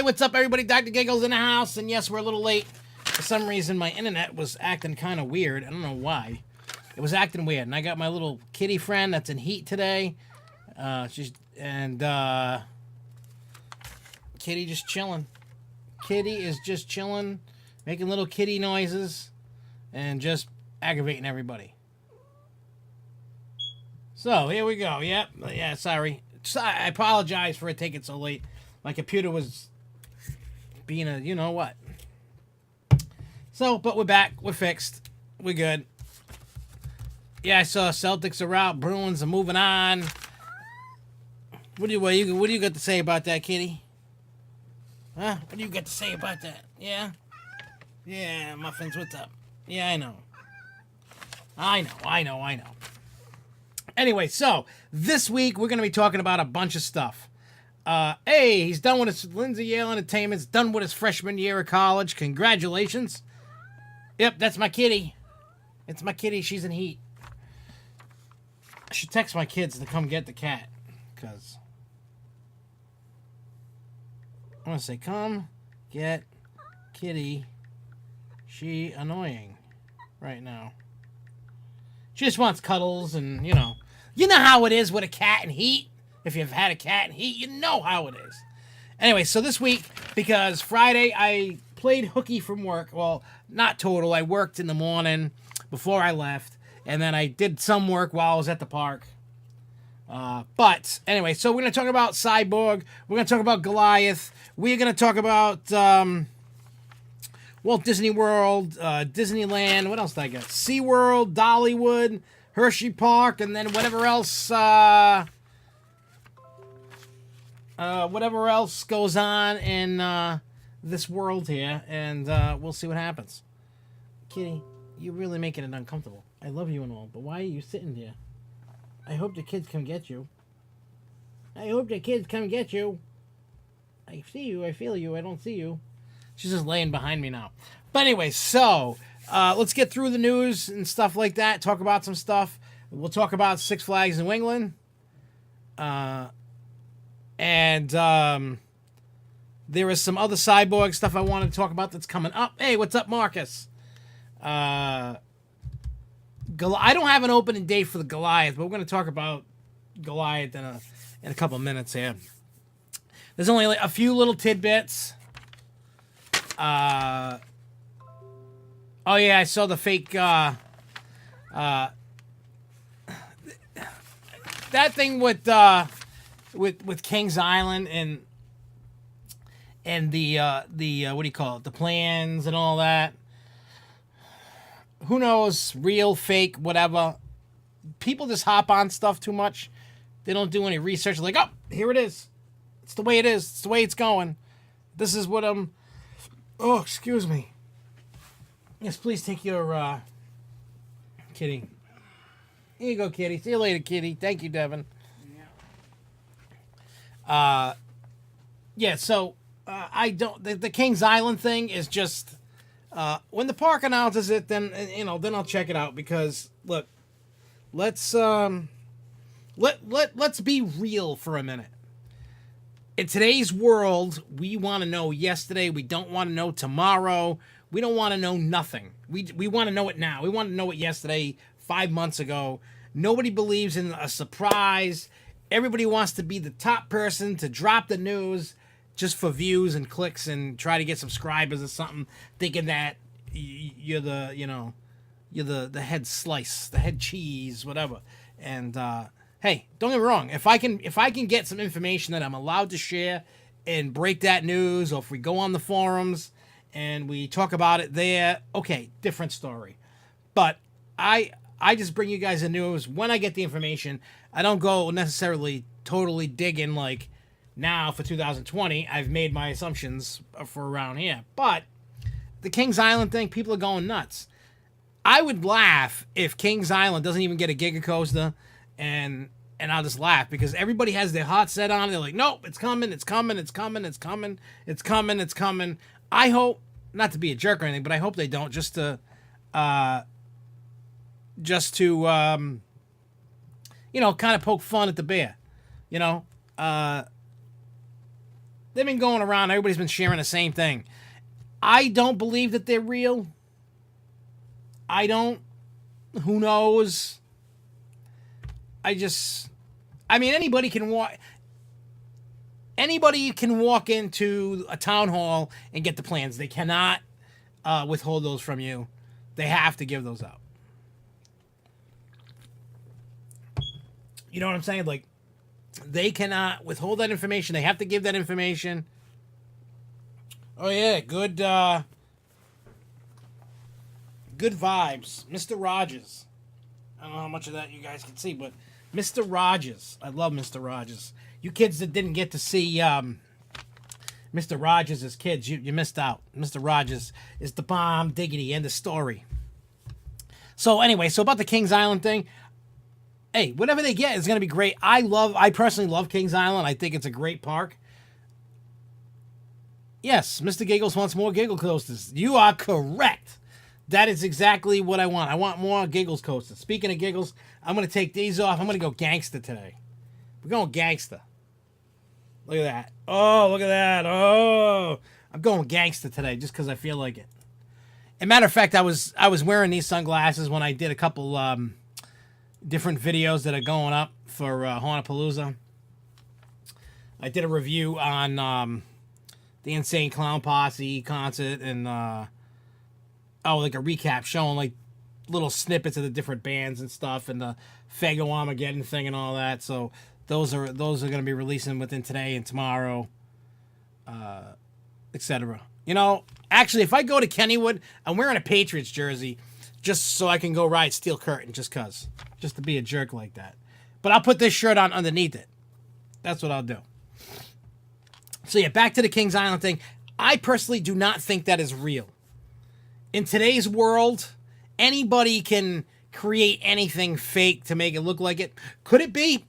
what's up, everybody? Dr. Giggles in the house, and yes, we're a little late. For some reason, my internet was acting kind of weird. I don't know why. It was acting weird, and I got my little kitty friend that's in heat today. Kitty just chilling. Kitty is just chilling, making little kitty noises, and just aggravating everybody. So, here we go. Yep. Yeah, sorry. I apologize for it taking so late. My computer was being a you-know-what. So, but we're back. We're fixed. We're good. Yeah, I saw Celtics are out. Bruins are moving on. What do you got to say about that, Kitty? Huh? What do you got to say about that? Yeah? Yeah, Muffins, what's up? Yeah, I know. Anyway, so, this week, we're going to be talking about a bunch of stuff. Hey, he's done with his Lindsay Yale Entertainment's done with his freshman year of college. Congratulations. Yep, that's my kitty. It's my kitty. She's in heat. I should text my kids to come get the cat. Because I want to say, come get kitty. She annoying right now. She just wants cuddles and, you know how it is with a cat in heat. If you've had a cat in heat, you know how it is. Anyway, so this week, because Friday I played hooky from work. Well, not total. I worked in the morning before I left. And then I did some work while I was at the park. But anyway, so we're going to talk about Cyborg. We're going to talk about Goliath. We're going to talk about Walt Disney World, Disneyland. What else did I get? SeaWorld, Dollywood, Hershey Park, and then whatever else goes on in this world here. And we'll see what happens. Kitty, you're really making it uncomfortable. I love you and all, but why are you sitting there? I hope the kids come get you. I see you, I feel you, I don't see you. She's just laying behind me now. But anyway, so let's get through the news and stuff like that. Talk about some stuff. We'll talk about Six Flags New England. And there is some other Cyborg stuff I wanted to talk about that's coming up. Hey, what's up, Marcus? I don't have an opening date for the Goliath, but we're going to talk about Goliath in a couple of minutes here. There's only like a few little tidbits. Oh yeah, I saw the fake that thing with Kings Island and the what do you call it? The plans and all that. Who knows? Real, fake, whatever. People just hop on stuff too much. They don't do any research. Like, oh, here it is. It's the way it is. It's the way it's going. This is what I'm... Oh, excuse me. Yes, please take your kitty. Here you go, kitty. See you later, kitty. Thank you, Devin. Yeah, so I don't... The Kings Island thing is just... when the park announces it, then then I'll check it out because look, let's be real for a minute. In today's world, we want to know yesterday. We don't want to know tomorrow. We don't want to know nothing. We want to know it now. We want to know it yesterday, 5 months ago. Nobody believes in a surprise. Everybody wants to be the top person to drop the news just for views and clicks and try to get subscribers or something, thinking that you're the head slice, the head cheese, whatever. And hey, don't get me wrong. If I can get some information that I'm allowed to share and break that news, or if we go on the forums and we talk about it there, okay, different story. But I just bring you guys the news when I get the information. I don't go necessarily totally digging like. Now, for 2020, I've made my assumptions for around here. But the Kings Island thing, people are going nuts. I would laugh if Kings Island doesn't even get a Giga Coaster, and I'll just laugh because everybody has their heart set on it. They're like, nope, it's coming. I hope, not to be a jerk or anything, but I hope they don't, just to kind of poke fun at the bear, They've been going around. Everybody's been sharing the same thing. I don't believe that they're real. I don't. Who knows? I mean, anybody can walk into a town hall and get the plans. They cannot withhold those from you. They have to give those out. You know what I'm saying? Like, they cannot withhold that information. They have to give that information. Oh, yeah. Good vibes. Mr. Rogers. I don't know how much of that you guys can see, but Mr. Rogers. I love Mr. Rogers. You kids that didn't get to see Mr. Rogers as kids, you missed out. Mr. Rogers is the bomb diggity, end of story. So anyway, so about the Kings Island thing, hey, whatever they get is going to be great. I personally love Kings Island. I think it's a great park. Yes, Mr. Giggles wants more Giggle coasters. You are correct. That is exactly what I want. I want more Giggles coasters. Speaking of Giggles, I'm going to take these off. I'm going to go gangster today. We're going gangster. Look at that. Oh, look at that. Oh, I'm going gangster today just because I feel like it. As a matter of fact, I was wearing these sunglasses when I did a couple different videos that are going up for Haunapalooza. I did a review on the Insane Clown Posse concert and like a recap showing like little snippets of the different bands and stuff and the Fago Armageddon thing and all that. So those are going to be releasing within today and tomorrow, etc. You know, actually, if I go to Kennywood, I'm wearing a Patriots jersey just so I can go ride Steel Curtain just to be a jerk like that. But I'll put this shirt on underneath it. That's what I'll do. So yeah, back to the Kings Island thing. I personally do not think that is real. In today's world, anybody can create anything fake to make it look like it. Could it be?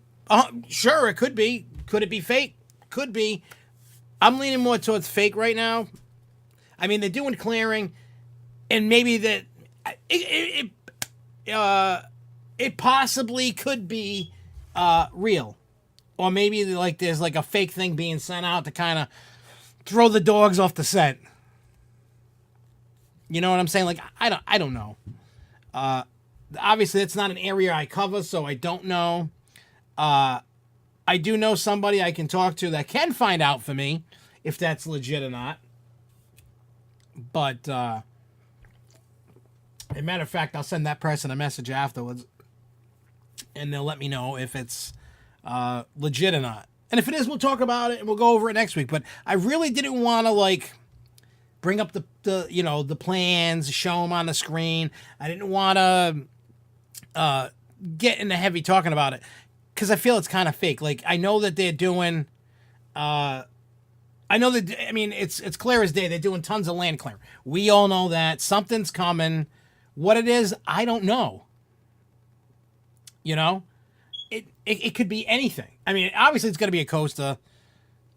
Sure, it could be. Could it be fake? Could be. I'm leaning more towards fake right now. I mean, they're doing clearing, and maybe that it possibly could be real, or maybe like there's like a fake thing being sent out to kind of throw the dogs off the scent. You know what I'm saying? Like I don't know. Obviously, it's not an area I cover, so I don't know. I do know somebody I can talk to that can find out for me if that's legit or not. But, as a matter of fact, I'll send that person a message afterwards, and they'll let me know if it's legit or not. And if it is, we'll talk about it, and we'll go over it next week. But I really didn't want to, like, bring up the plans, show them on the screen. I didn't want to get into heavy talking about it, because I feel it's kind of fake. Like, I know that they're doing... it's clear as day. They're doing tons of land clearing. We all know that. Something's coming. What it is, I don't know. You know? It could be anything. I mean, obviously it's going to be a coaster,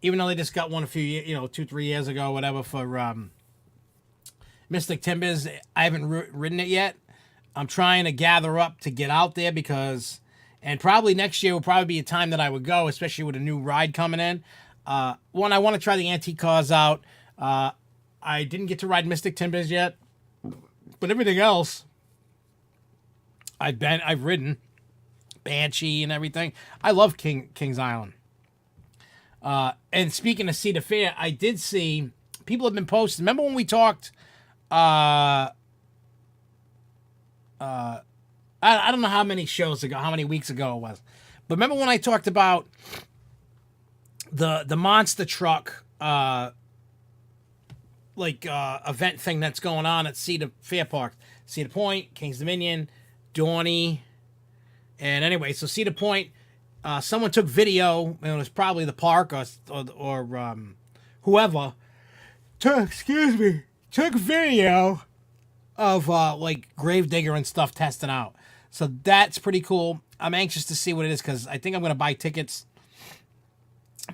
even though they just got one a few years, 2-3 years ago, whatever, for Mystic Timbers. I haven't ridden it yet. I'm trying to gather up to get out there and probably next year will probably be a time that I would go, especially with a new ride coming in. One, I want to try the antique cars out. I didn't get to ride Mystic Timbers yet, but everything else I've ridden. Banshee and everything. I love Kings Island. And speaking of Cedar Fair, I did see people have been posting. Remember when we talked? I don't know how many shows ago, how many weeks ago it was, but remember when I talked about the monster truck event thing that's going on at Cedar Fair Park, Cedar Point, Kings Dominion, Dorney, and anyway, so Cedar Point, someone took video, and it was probably the park or whoever took video of like Gravedigger and stuff testing out. So that's pretty cool. I'm anxious to see what it is because I think I'm going to buy tickets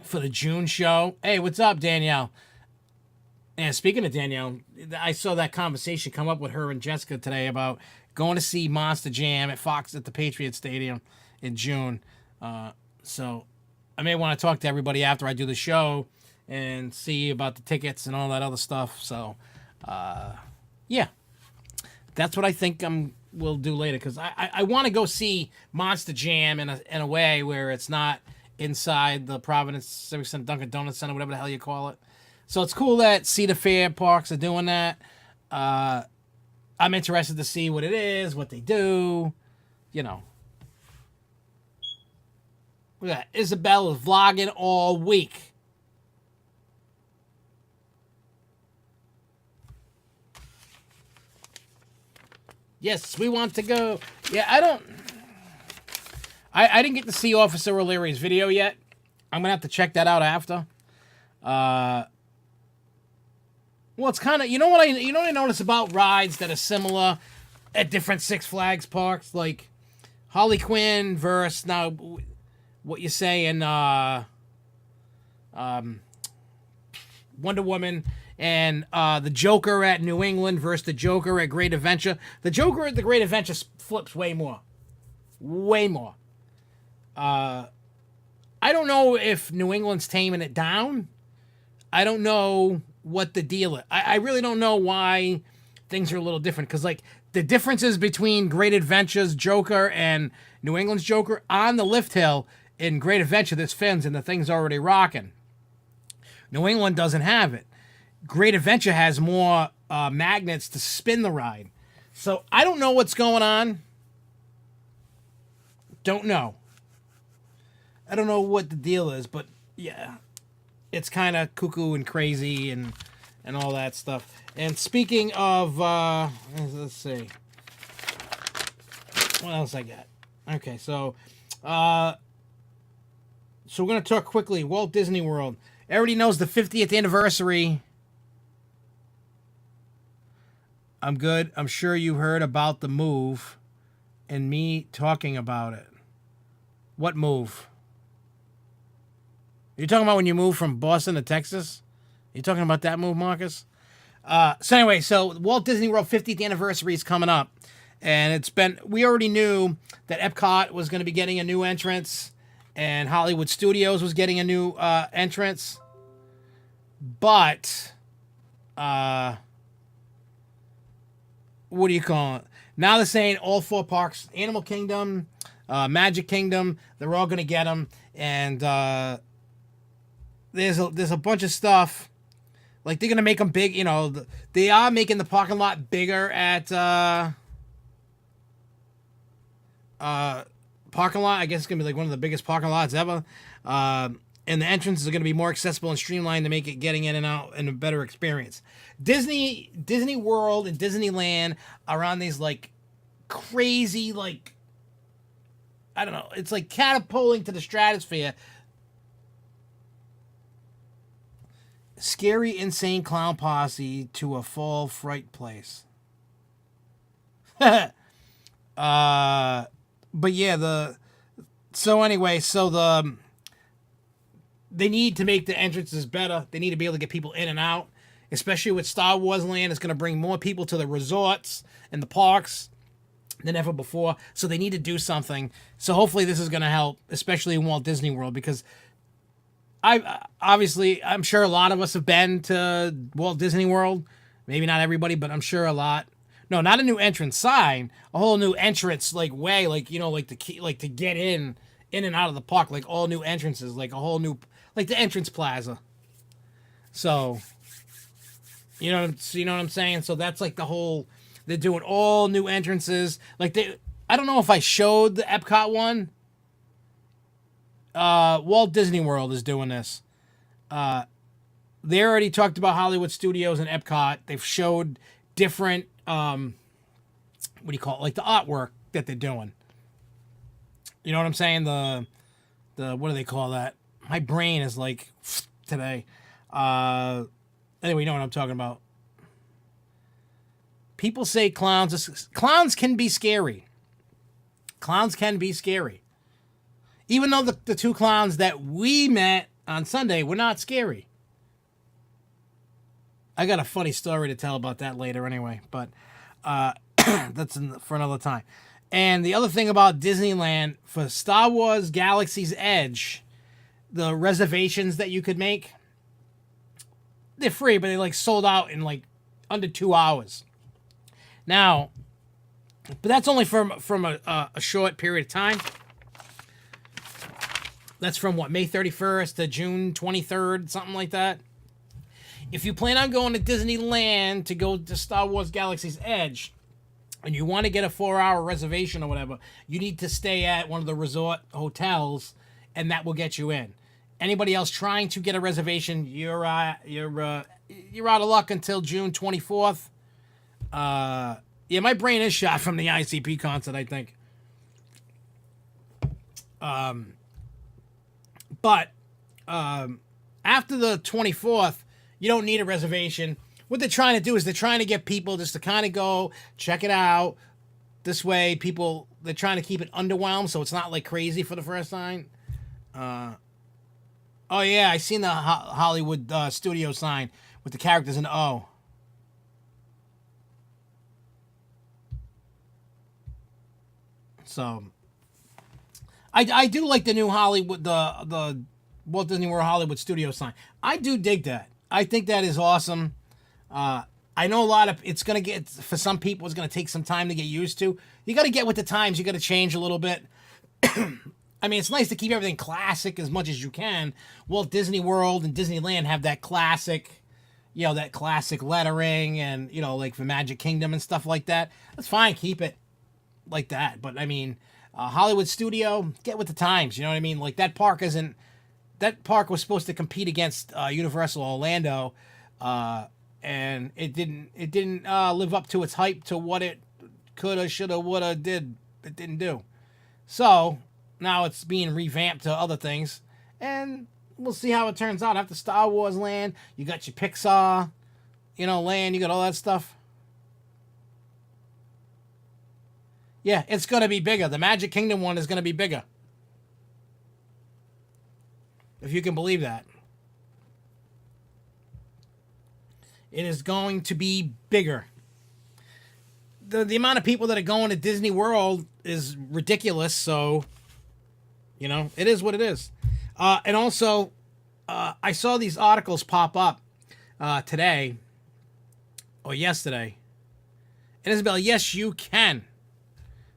for the June show. Hey, what's up, Danielle? And speaking of Danielle, I saw that conversation come up with her and Jessica today about going to see Monster Jam at the Patriot Stadium in June. So I may want to talk to everybody after I do the show and see about the tickets and all that other stuff. So, yeah, that's what I think we'll do later, because I want to go see Monster Jam in a way where it's not inside the Providence Civic Center, Dunkin' Donuts Center, whatever the hell you call it. So it's cool that Cedar Fair Parks are doing that. I'm interested to see what it is, what they do, you know. Look at that. Isabel is vlogging all week. Yes, we want to go. Yeah, I didn't get to see Officer O'Leary's video yet. I'm going to have to check that out after. Well, it's kind of, you know what I notice about rides that are similar at different Six Flags parks, like Harley Quinn versus, now what you say in Wonder Woman, and the Joker at New England versus the Joker at Great Adventure. The Joker at the Great Adventure flips way more. Way more. I don't know if New England's taming it down. I don't know what the deal is. I really don't know why things are a little different. Because, like, the differences between Great Adventure's Joker and New England's Joker, on the lift hill in Great Adventure, there's fins and the thing's already rocking. New England doesn't have it. Great Adventure has more magnets to spin the ride. So I don't know what's going on. Don't know. I don't know what the deal is, but yeah, it's kind of cuckoo and crazy and all that stuff. And speaking of, let's see, what else I got? Okay, so we're gonna talk quickly. Walt Disney World. Everybody knows the 50th anniversary. I'm good. I'm sure you heard about the move and me talking about it. What move? You're talking about when you moved from Boston to Texas? You talking about that move, Marcus? So anyway, so Walt Disney World 50th anniversary is coming up. And we already knew that Epcot was going to be getting a new entrance, and Hollywood Studios was getting a new entrance. But, what do you call it? Now they're saying all 4 parks, Animal Kingdom, Magic Kingdom, they're all going to get them. And there's a bunch of stuff. Like, they're going to make them big. You know, they are making the parking lot bigger at parking lot. I guess it's going to be like one of the biggest parking lots ever. And the entrances are going to be more accessible and streamlined to make it getting in and out and a better experience. Disney World and Disneyland are on these, like, crazy, like, I don't know, it's like catapulting to the stratosphere. Scary, insane clown posse to a fall fright place. But yeah, they need to make the entrances better. They need to be able to get people in and out, especially with Star Wars Land. It's going to bring more people to the resorts and the parks than ever before. So they need to do something. So hopefully this is going to help, especially in Walt Disney World, because I'm sure a lot of us have been to Walt Disney World. Maybe not everybody, but I'm sure a lot. No, not a new entrance sign, a whole new entrance, like, way, like, you know, like the key, like to get in and out of the park, like all new entrances, like a whole new, like the entrance plaza. So, you know what I'm saying? So that's like the whole, they're doing all new entrances. Like I don't know if I showed the Epcot one. Walt Disney World is doing this. They already talked about Hollywood Studios and Epcot. They've showed different, what do you call it? Like the artwork that they're doing. You know what I'm saying? The what do they call that? My brain is like today. Anyway, you know what I'm talking about. People say clowns can be scary. Clowns can be scary. Even though the 2 clowns that we met on Sunday were not scary. I got a funny story to tell about that later anyway, but that's for another time. And the other thing about Disneyland, for Star Wars Galaxy's Edge, the reservations that you could make, they're free, but they like sold out in like under 2 hours. Now, but that's only from a short period of time. That's from what, May 31st to June 23rd, something like that. If you plan on going to Disneyland to go to Star Wars Galaxy's Edge, and you want to get a 4-hour reservation or whatever, you need to stay at one of the resort hotels, and that will get you in. Anybody else trying to get a reservation, you're out of luck until June 24th. Yeah, my brain is shot from the ICP concert, I think. But after the 24th, you don't need a reservation. What they're trying to do is they're trying to get people just to kind of go check it out. This way, they're trying to keep it underwhelmed, so it's not like crazy for the first time. Oh yeah, I seen the Hollywood studio sign with the characters in O. So, I do like the new Hollywood, the Walt Disney World Hollywood studio sign. I do dig that. I think that is awesome. I know it's going to get, for some people, it's going to take some time to get used to. You got to get with the times. You got to change a little bit. I mean, it's nice to keep everything classic as much as you can. Walt Disney World and Disneyland have that classic, that classic lettering and, like the Magic Kingdom and stuff like that. That's fine. Keep it like that. But, I mean, Hollywood Studio, get with the times. You know what I mean? Like, that park was supposed to compete against Universal Orlando, and it didn't live up to its hype to what it coulda, shoulda, woulda did. It didn't do. So now it's being revamped to other things, and we'll see how it turns out. After Star Wars Land, you got your Pixar, land. You got all that stuff. Yeah, it's gonna be bigger. The Magic Kingdom one is gonna be bigger, if you can believe that. It is going to be bigger. The amount of people that are going to Disney World is ridiculous, so, it is what it is. And also, I saw these articles pop up today, or yesterday. And Isabel, yes, you can.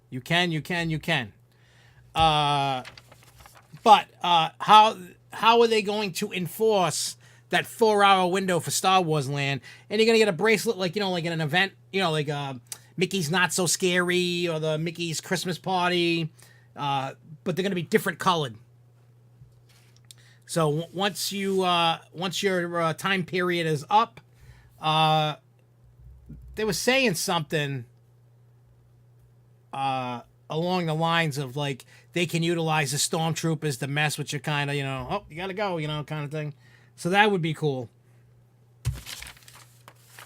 You can. But how are they going to enforce that 4-hour window for Star Wars Land? And you're going to get a bracelet like in an event, like Mickey's Not So Scary or the Mickey's Christmas Party, but they're going to be different colored. So once your time period is up, they were saying something along the lines of like they can utilize the stormtroopers to mess with you, kind of, oh, you gotta go, kind of thing. So that would be cool.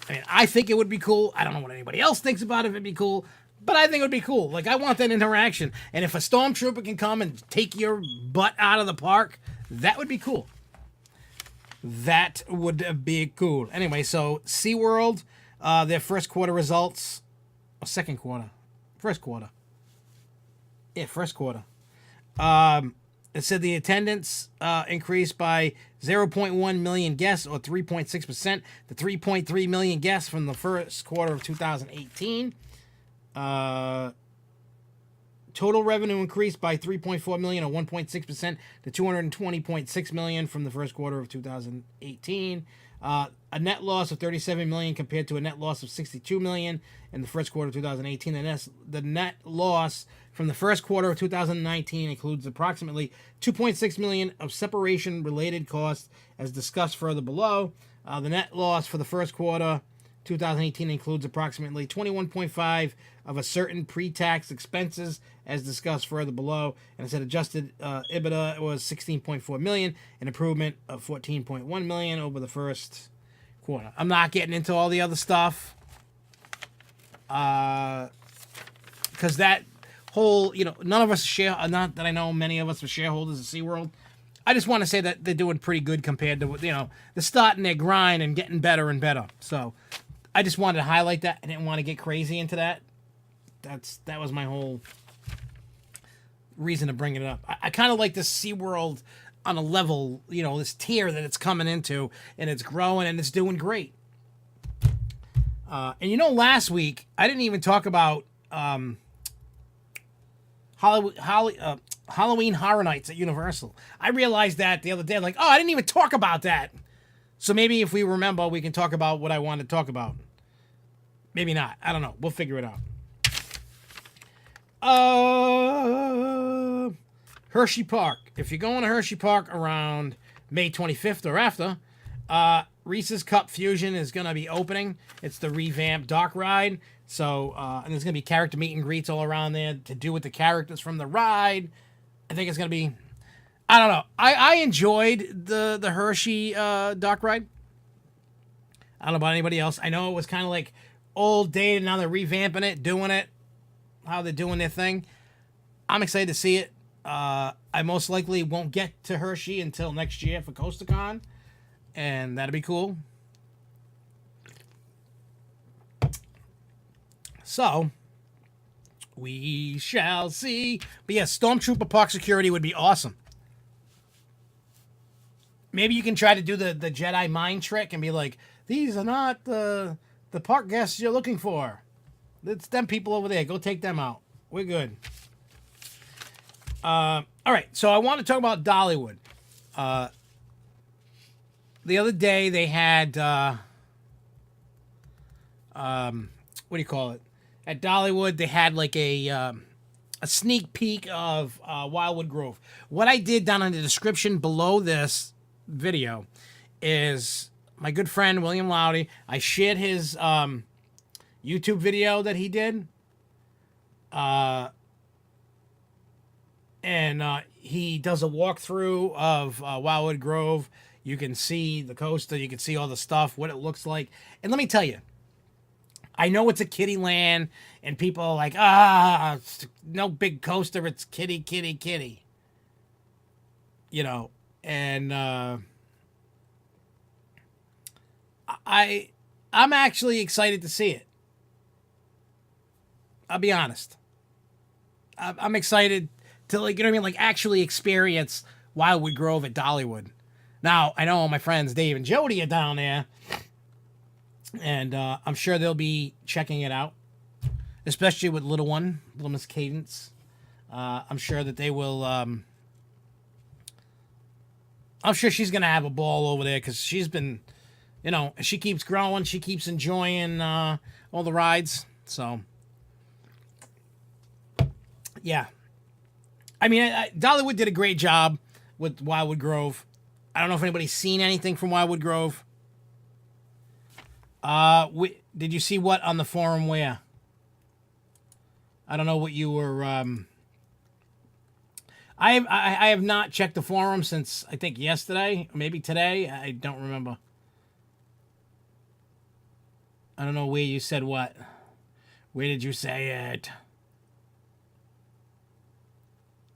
I mean, I think it would be cool. I don't know what anybody else thinks about it. It'd be cool, but I think it would be cool. Like, I want that interaction. And if a stormtrooper can come and take your butt out of the park, that would be cool. That would be cool. Anyway, so SeaWorld, their first quarter results, or second quarter, first quarter. Yeah, first quarter. It said the attendance increased by 0.1 million guests, or 3.6%, to 3.3 million guests from the first quarter of 2018. Total revenue increased by 3.4 million, or 1.6%, to 220.6 million from the first quarter of 2018. A net loss of 37 million compared to a net loss of 62 million in the first quarter of 2018. The net loss from the first quarter of 2019 includes approximately 2.6 million of separation-related costs, as discussed further below. The net loss for the first quarter 2018 includes approximately 21.5 of a certain pre-tax expenses, as discussed further below. And it said adjusted EBITDA was 16.4 million, an improvement of 14.1 million over the first quarter. I'm not getting into all the other stuff, because that whole, none of us not that I know many of us are shareholders of SeaWorld. I just want to say that they're doing pretty good compared to, they're starting their grind and getting better and better. So I just wanted to highlight that. I didn't want to get crazy into that. That was my whole reason to bring it up. I kind of like the SeaWorld on a level, this tier that it's coming into, and it's growing and it's doing great. And last week I didn't even talk about Halloween Horror Nights at Universal. I realized that the other day, like, I didn't even talk about that. So maybe if we remember, we can talk about what I wanted to talk about. Maybe not. I don't know. We'll figure it out. Hershey Park. If you're going to Hershey Park around May 25th or after, Reese's Cup Fusion is going to be opening. It's the revamped dark ride. So, and there's going to be character meet and greets all around there to do with the characters from the ride. I think it's going to be, I don't know. I enjoyed the Hershey dark ride. I don't know about anybody else. I know it was kind of like old dated. Now they're revamping it, doing it, how they're doing their thing. I'm excited to see it. I most likely won't get to Hershey until next year for CoasterCon, and that'll be cool. So, we shall see. But yeah, Stormtrooper Park Security would be awesome. Maybe you can try to do the Jedi mind trick and be like, these are not the park guests you're looking for. It's them people over there. Go take them out. We're good. All right, so I want to talk about Dollywood. The other day they had, what do you call it? At Dollywood, they had like a sneak peek of Wildwood Grove. What I did down in the description below this video is my good friend William Loudy. I shared his YouTube video that he did. And he does a walkthrough of Wildwood Grove. You can see the coaster. You can see all the stuff, what it looks like. And let me tell you, I know it's a kiddie land, and people are like, it's no big coaster. It's kitty, kitty, kitty. And I'm actually excited to see it. I'll be honest. I'm excited to, like, like actually experience Wildwood Grove at Dollywood. Now, I know my friends Dave and Jody are down there, and I'm sure they'll be checking it out, especially with Little Miss Cadence. I'm sure that they will. I'm sure she's gonna have a ball over there because she's been, she keeps growing, she keeps enjoying all the rides. So, yeah. I mean, Dollywood did a great job with Wildwood Grove. I don't know if anybody's seen anything from Wildwood Grove. Did you see what on the forum where? I don't know what you were. I have not checked the forum since I think yesterday, maybe today. I don't remember. I don't know where you said what. Where did you say it?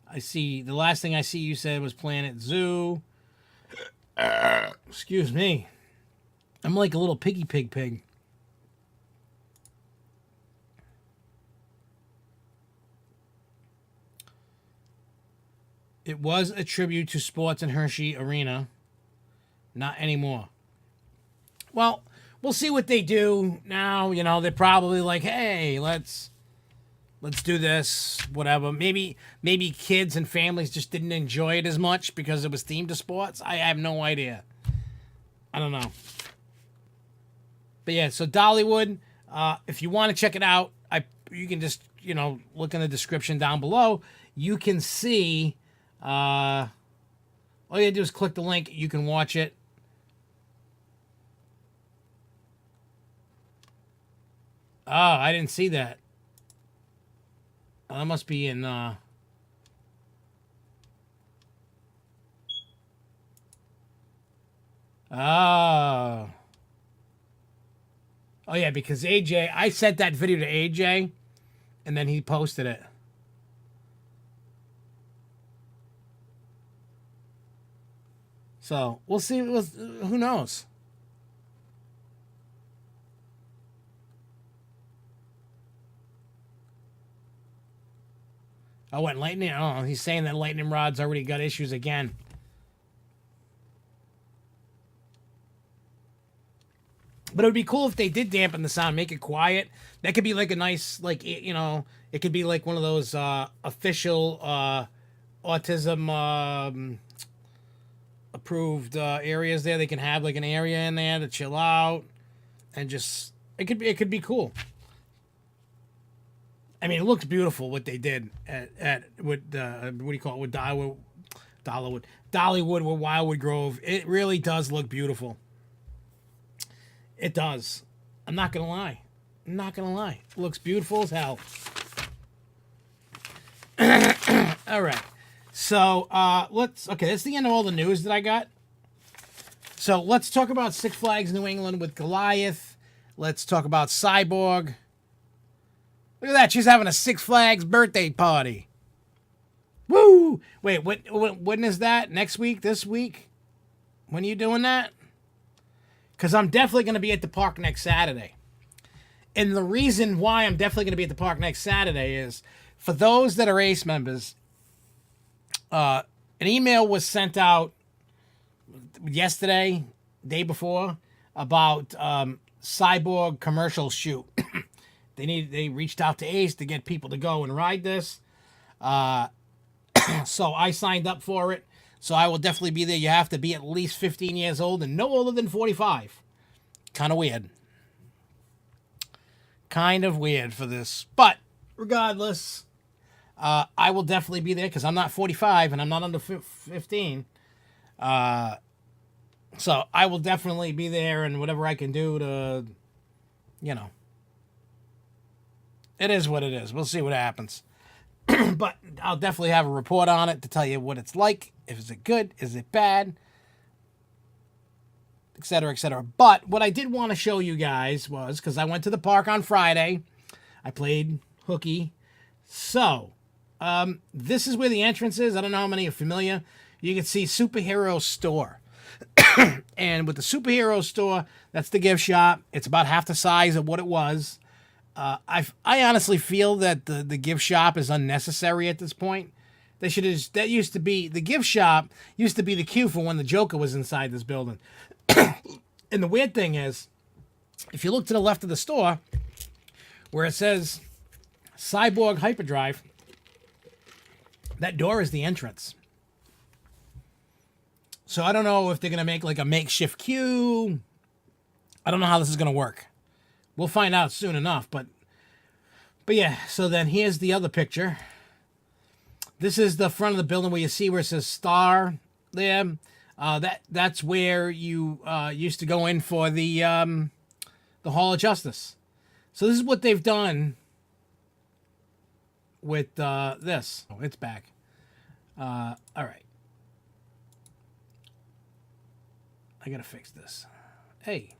I see, the last thing I see you said was Planet Zoo. Excuse me. I'm like a little piggy pig. It was a tribute to sports in Hershey Arena. Not anymore. Well, we'll see what they do now. They're probably like, hey, let's do this, whatever. Maybe kids and families just didn't enjoy it as much because it was themed to sports. I have no idea. I don't know. But yeah, so Dollywood, if you want to check it out, you can just, look in the description down below. You can see, all you gotta do is click the link. You can watch it. Oh, I didn't see that. That must be in, Oh, yeah, because AJ, I sent that video to AJ, and then he posted it. So, we'll see. Who knows? Oh, what, lightning? Oh, he's saying that lightning rod's already got issues again. But it would be cool if they did dampen the sound, make it quiet. That could be like a nice, like, you know, it could be like one of those official autism approved areas there. They can have like an area in there to chill out and just it could be cool. I mean, it looks beautiful what they did at what do you call it, with Dollywood with Wildwood Grove. It really does look beautiful. It does. I'm not gonna lie. It looks beautiful as hell. All right. So okay, that's the end of all the news that I got. So let's talk about Six Flags New England with Goliath. Let's talk about Cyborg. Look at that. She's having a Six Flags birthday party. Woo! Wait, when is that? Next week? This week? When are you doing that? Because I'm definitely going to be at the park next Saturday. And the reason why I'm definitely going to be at the park next Saturday is, for those that are ACE members, an email was sent out yesterday, day before, about Cyborg commercial shoot. They reached out to ACE to get people to go and ride this. So I signed up for it. So I will definitely be there. You have to be at least 15 years old and no older than 45. Kind of weird. Kind of weird for this. But regardless, I will definitely be there because I'm not 45 and I'm not under 15. So I will definitely be there, and whatever I can do to, you know. It is what it is. We'll see what happens. But I'll definitely have a report on it to tell you what it's like. Is it good? Is it bad? Etc., etc. But what I did want to show you guys was, because I went to the park on Friday. I played hooky. So, this is where the entrance is. I don't know how many are familiar. You can see Superhero Store. And with the Superhero Store, that's the gift shop. It's about half the size of what it was. I honestly feel that the gift shop is unnecessary at this point. They should have. That used to be the gift shop. Used to be the queue for when the Joker was inside this building. And the weird thing is, if you look to the left of the store, where it says Cyborg Hyperdrive, that door is the entrance. So I don't know if they're gonna make like a makeshift queue. I don't know how this is gonna work. We'll find out soon enough, but yeah, so then here's the other picture. This is the front of the building where you see where it says Star there. That's where you used to go in for the Hall of Justice. So this is what they've done with this. Oh, it's back. All right. I gotta fix this. Hey.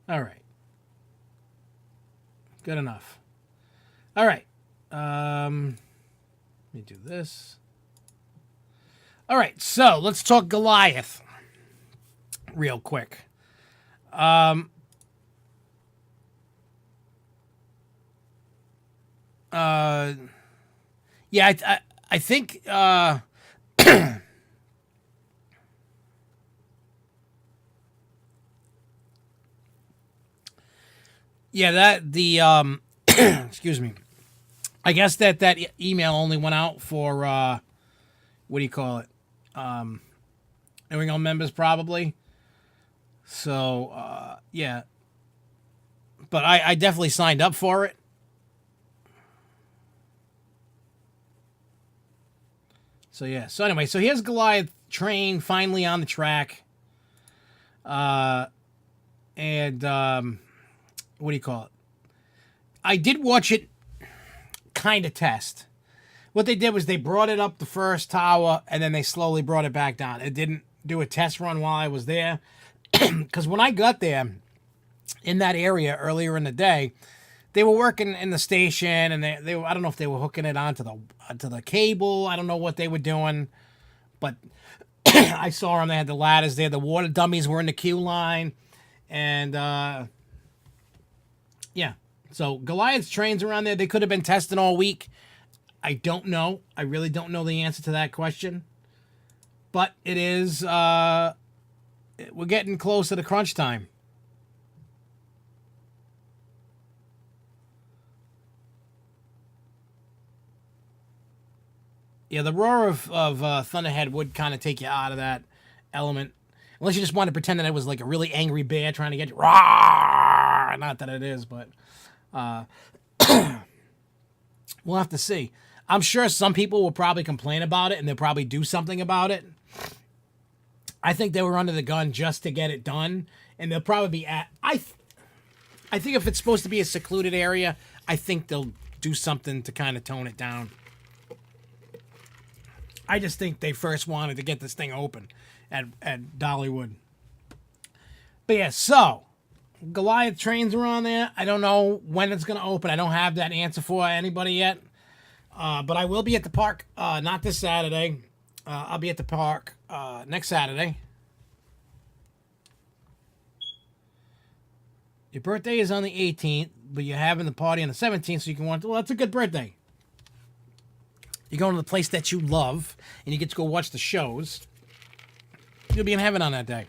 All right. Good enough. All right. Let me do this. All right. So let's talk Goliath real quick. Yeah, I think yeah, that the excuse me. I guess that email only went out for what do you call it? New England members probably. So yeah. But I definitely signed up for it. So yeah. So anyway, so here's Goliath train finally on the track. And what do you call it? I did watch it kind of test. What they did was they brought it up the first tower and then they slowly brought it back down. It didn't do a test run while I was there. Because when I got there in that area earlier in the day, they were working in the station and they were, I don't know if they were hooking it onto the cable. I don't know what they were doing. But I saw them. They had the ladders there. The water dummies were in the queue line. And yeah. So Goliath's trains around there. They could have been testing all week. I don't know. I really don't know the answer to that question. But it is we're getting closer to crunch time. Yeah, the roar of Thunderhead would kind of take you out of that element. Unless you just want to pretend that it was like a really angry bear trying to get you. Rawr! Not that it is, but we'll have to see. I'm sure some people will probably complain about it, and they'll probably do something about it. I think they were under the gun just to get it done, and they'll probably be at... I think if it's supposed to be a secluded area, I think they'll do something to kind of tone it down. I just think they first wanted to get this thing open at Dollywood. But yeah, so Goliath trains are on there. I don't know when it's going to open. I don't have that answer for anybody yet. But I will be at the park, not this Saturday. I'll be at the park next Saturday. Your birthday is on the 18th, but you're having the party on the 17th, so you can want to... Well, that's a good birthday. You're going to the place that you love, and you get to go watch the shows. You'll be in heaven on that day.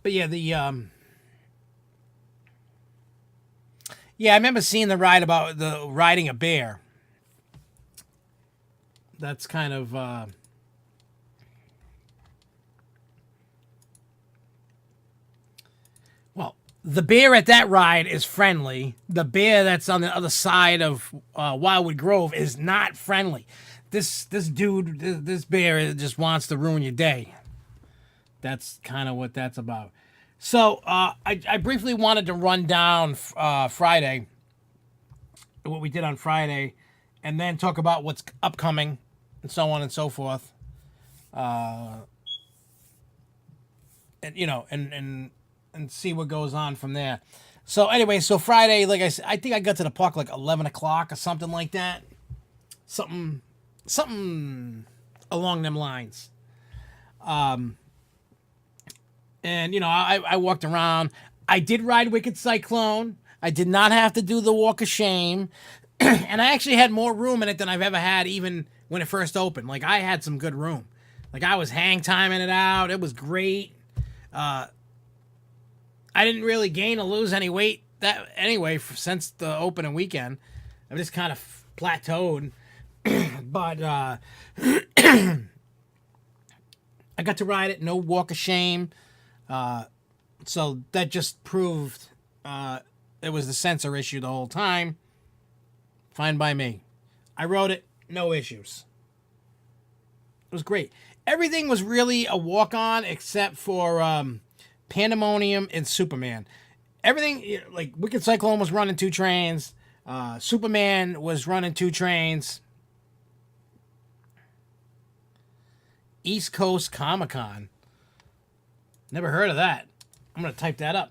But yeah, yeah, I remember seeing the ride about the riding a bear. That's kind of well, the bear at that ride is friendly. The bear that's on the other side of Wildwood Grove is not friendly. This bear just wants to ruin your day. That's kind of what that's about. So I briefly wanted to run down Friday, what we did on Friday, and then talk about what's upcoming and so on and so forth. And you know, and see what goes on from there. So anyway, so Friday, like I said, I think I got to the park like 11 o'clock or something like that. Something along them lines. And, you know, I walked around. I did ride Wicked Cyclone. I did not have to do the Walk of Shame. And I actually had more room in it than I've ever had, even when it first opened. Like, I had some good room. Like, I was hang timing it out. It was great. I didn't really gain or lose any weight since the opening weekend. I've just kind of plateaued. But I got to ride it. No Walk of Shame. So that just proved it was the sensor issue the whole time. Fine by me. I rode it, no issues. It was great. Everything was really a walk-on except for Pandemonium and Superman. Everything, like Wicked Cyclone was running 2 trains. Superman was running 2 trains. East Coast Comic-Con. Never heard of that. I'm going to type that up.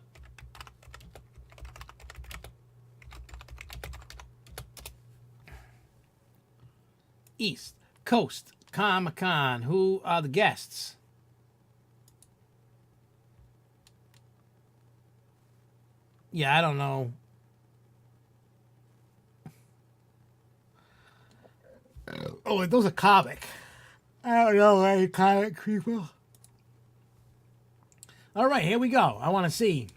East Coast Comic-Con. Who are the guests? Yeah, I don't know. Oh, those are comic. I don't know any comic people. All right, here we go. I want to see.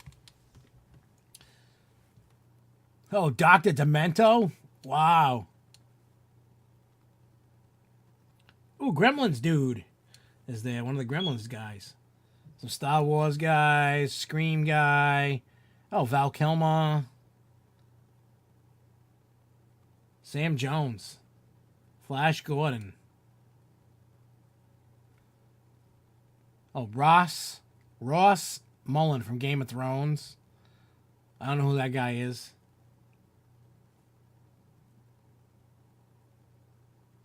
Oh, Dr. Demento? Wow. Ooh, Gremlins dude is there. One of the Gremlins guys. Some Star Wars guys. Scream guy. Oh, Val Kilmer. Sam Jones. Flash Gordon. Oh, Ross Mullen from Game of Thrones. I don't know who that guy is.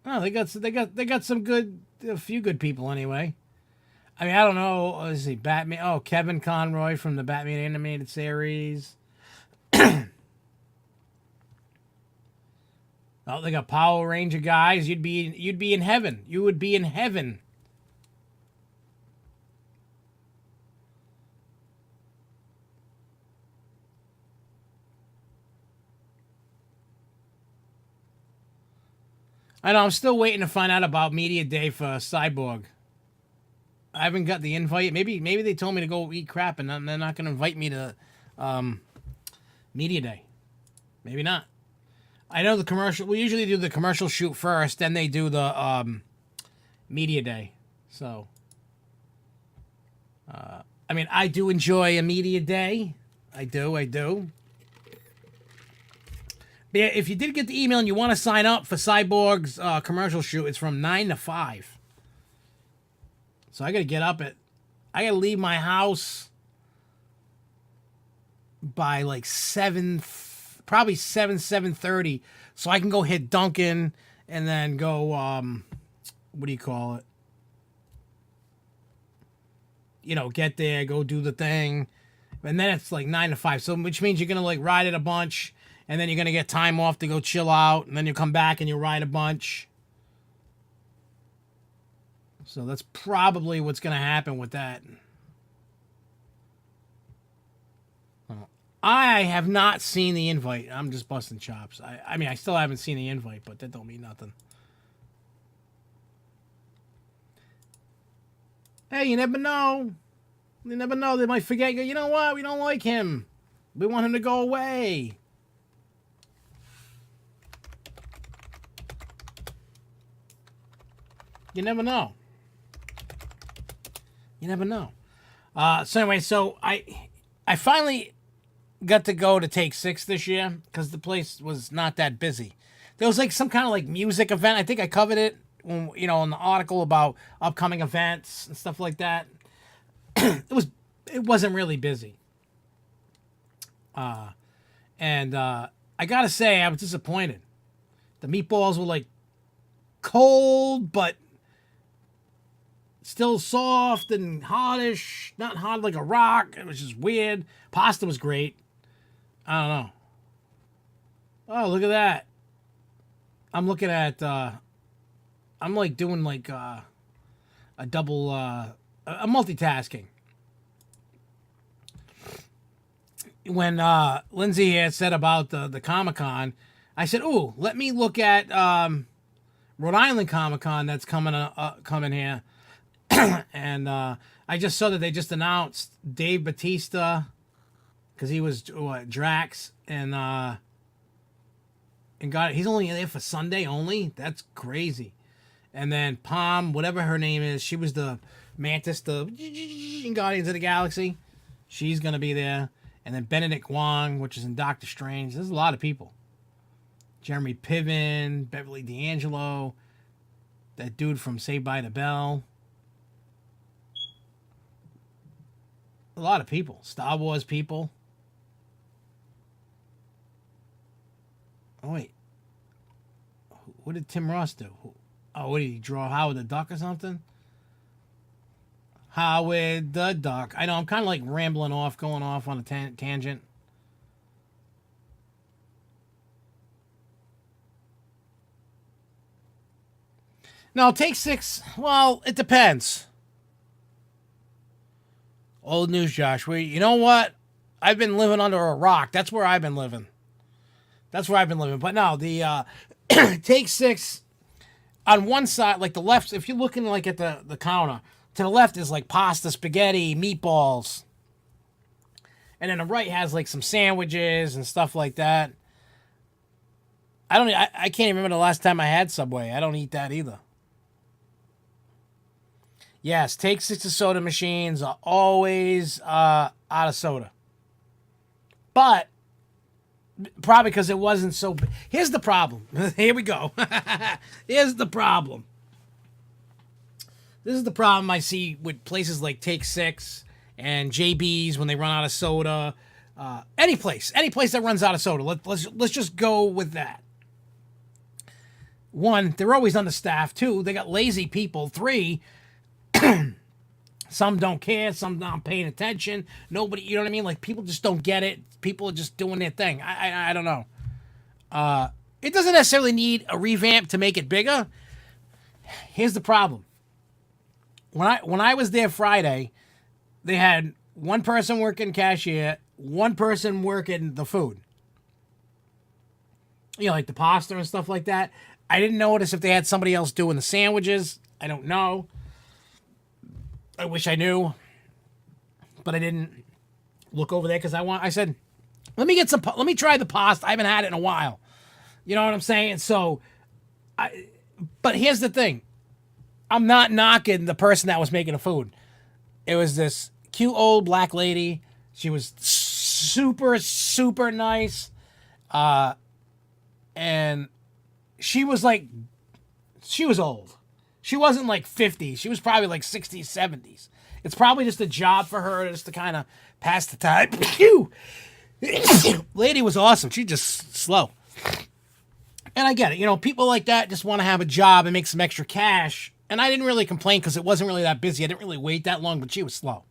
Oh, they got some good, a few good people anyway. I mean, I don't know. Let's see, Batman. Oh, Kevin Conroy from the Batman animated series. Oh, they got Power Ranger guys. You'd be in heaven. You would be in heaven. I know, I'm still waiting to find out about Media Day for Cyborg. I haven't got the invite. Maybe they told me to go eat crap and they're not going to invite me to Media Day. Maybe not. I know the commercial. We usually do the commercial shoot first, then they do the Media Day. So, I mean, I do enjoy a Media Day. I do. But yeah, if you did get the email and you want to sign up for Cyborg's commercial shoot, it's from 9 to 5. So I got to get up I got to leave my house by like 7, probably 7:30, so I can go hit Dunkin' and then go, what do you call it? You know, get there, go do the thing. And then it's like 9 to 5. So, which means you're going to like ride it a bunch, and then you're going to get time off to go chill out, and then you come back and you ride a bunch. So that's probably what's going to happen with that. I have not seen the invite. I'm just busting chops. I mean, I still haven't seen the invite, but that don't mean nothing. Hey, you never know. You never know. They might forget. You know what? We don't like him. We want him to go away. You never know. You never know. So anyway, so I finally got to go to Take 6 this year because the place was not that busy. There was like some kind of like music event. I think I covered it when, you know, in the article about upcoming events and stuff like that. It wasn't really busy. And I gotta say, I was disappointed. The meatballs were like cold, but still soft and hardish. Not hard like a rock. It was just weird. Pasta was great. I don't know. Oh, look at that. I'm looking at, I'm like doing like a double, a multitasking. When Lindsay had said about the Comic-Con, I said, ooh, let me look at Rhode Island Comic-Con that's coming here. And I just saw that they just announced Dave Bautista, because he was Drax, and he's only there for Sunday only. That's crazy. And then Palm, whatever her name is, she was the Mantis, the Guardians of the Galaxy. She's gonna be there. And then Benedict Wong, which is in Doctor Strange. There's a lot of people. Jeremy Piven, Beverly D'Angelo, that dude from Saved by the Bell. A lot of people. Star Wars people. Oh, wait. What did Tim Ross do? Oh, what did he draw? Howard the Duck or something? Howard the Duck. I know, I'm kind of like rambling off, going off on a tangent. No, Take 6. Well, it depends. Old news, Josh. You know what? I've been living under a rock. That's where I've been living. But no, the Take 6 on one side, like the left, if you're looking like at the counter, to the left is like pasta, spaghetti, meatballs. And then the right has like some sandwiches and stuff like that. I can't even remember the last time I had Subway. I don't eat that either. Yes, Take 6 soda machines are always out of soda. But probably because it wasn't so... Here's the problem. Here we go. Here's the problem. This is the problem I see with places like Take 6 and JB's when they run out of soda. Any place that runs out of soda. Let's just go with that. 1, they're always understaffed. 2, they got lazy people. 3, some don't care, some not paying attention. Nobody, you know what I mean? Like, people just don't get it. People are just doing their thing. I don't know. It doesn't necessarily need a revamp to make it bigger. Here's the problem. When I was there Friday, they had one person working cashier, one person working the food. You know, like the pasta and stuff like that. I didn't notice if they had somebody else doing the sandwiches. I don't know. I wish I knew, but I didn't look over there because I said, let me try the pasta. I haven't had it in a while. You know what I'm saying? So, but here's the thing. I'm not knocking the person that was making the food. It was this cute old black lady. She was super, super nice. And she was old. She wasn't like 50. She was probably like 60s, 70s. It's probably just a job for her just to kind of pass the time. Lady was awesome. She just slow. And I get it. You know, people like that just want to have a job and make some extra cash. And I didn't really complain because it wasn't really that busy. I didn't really wait that long, but she was slow.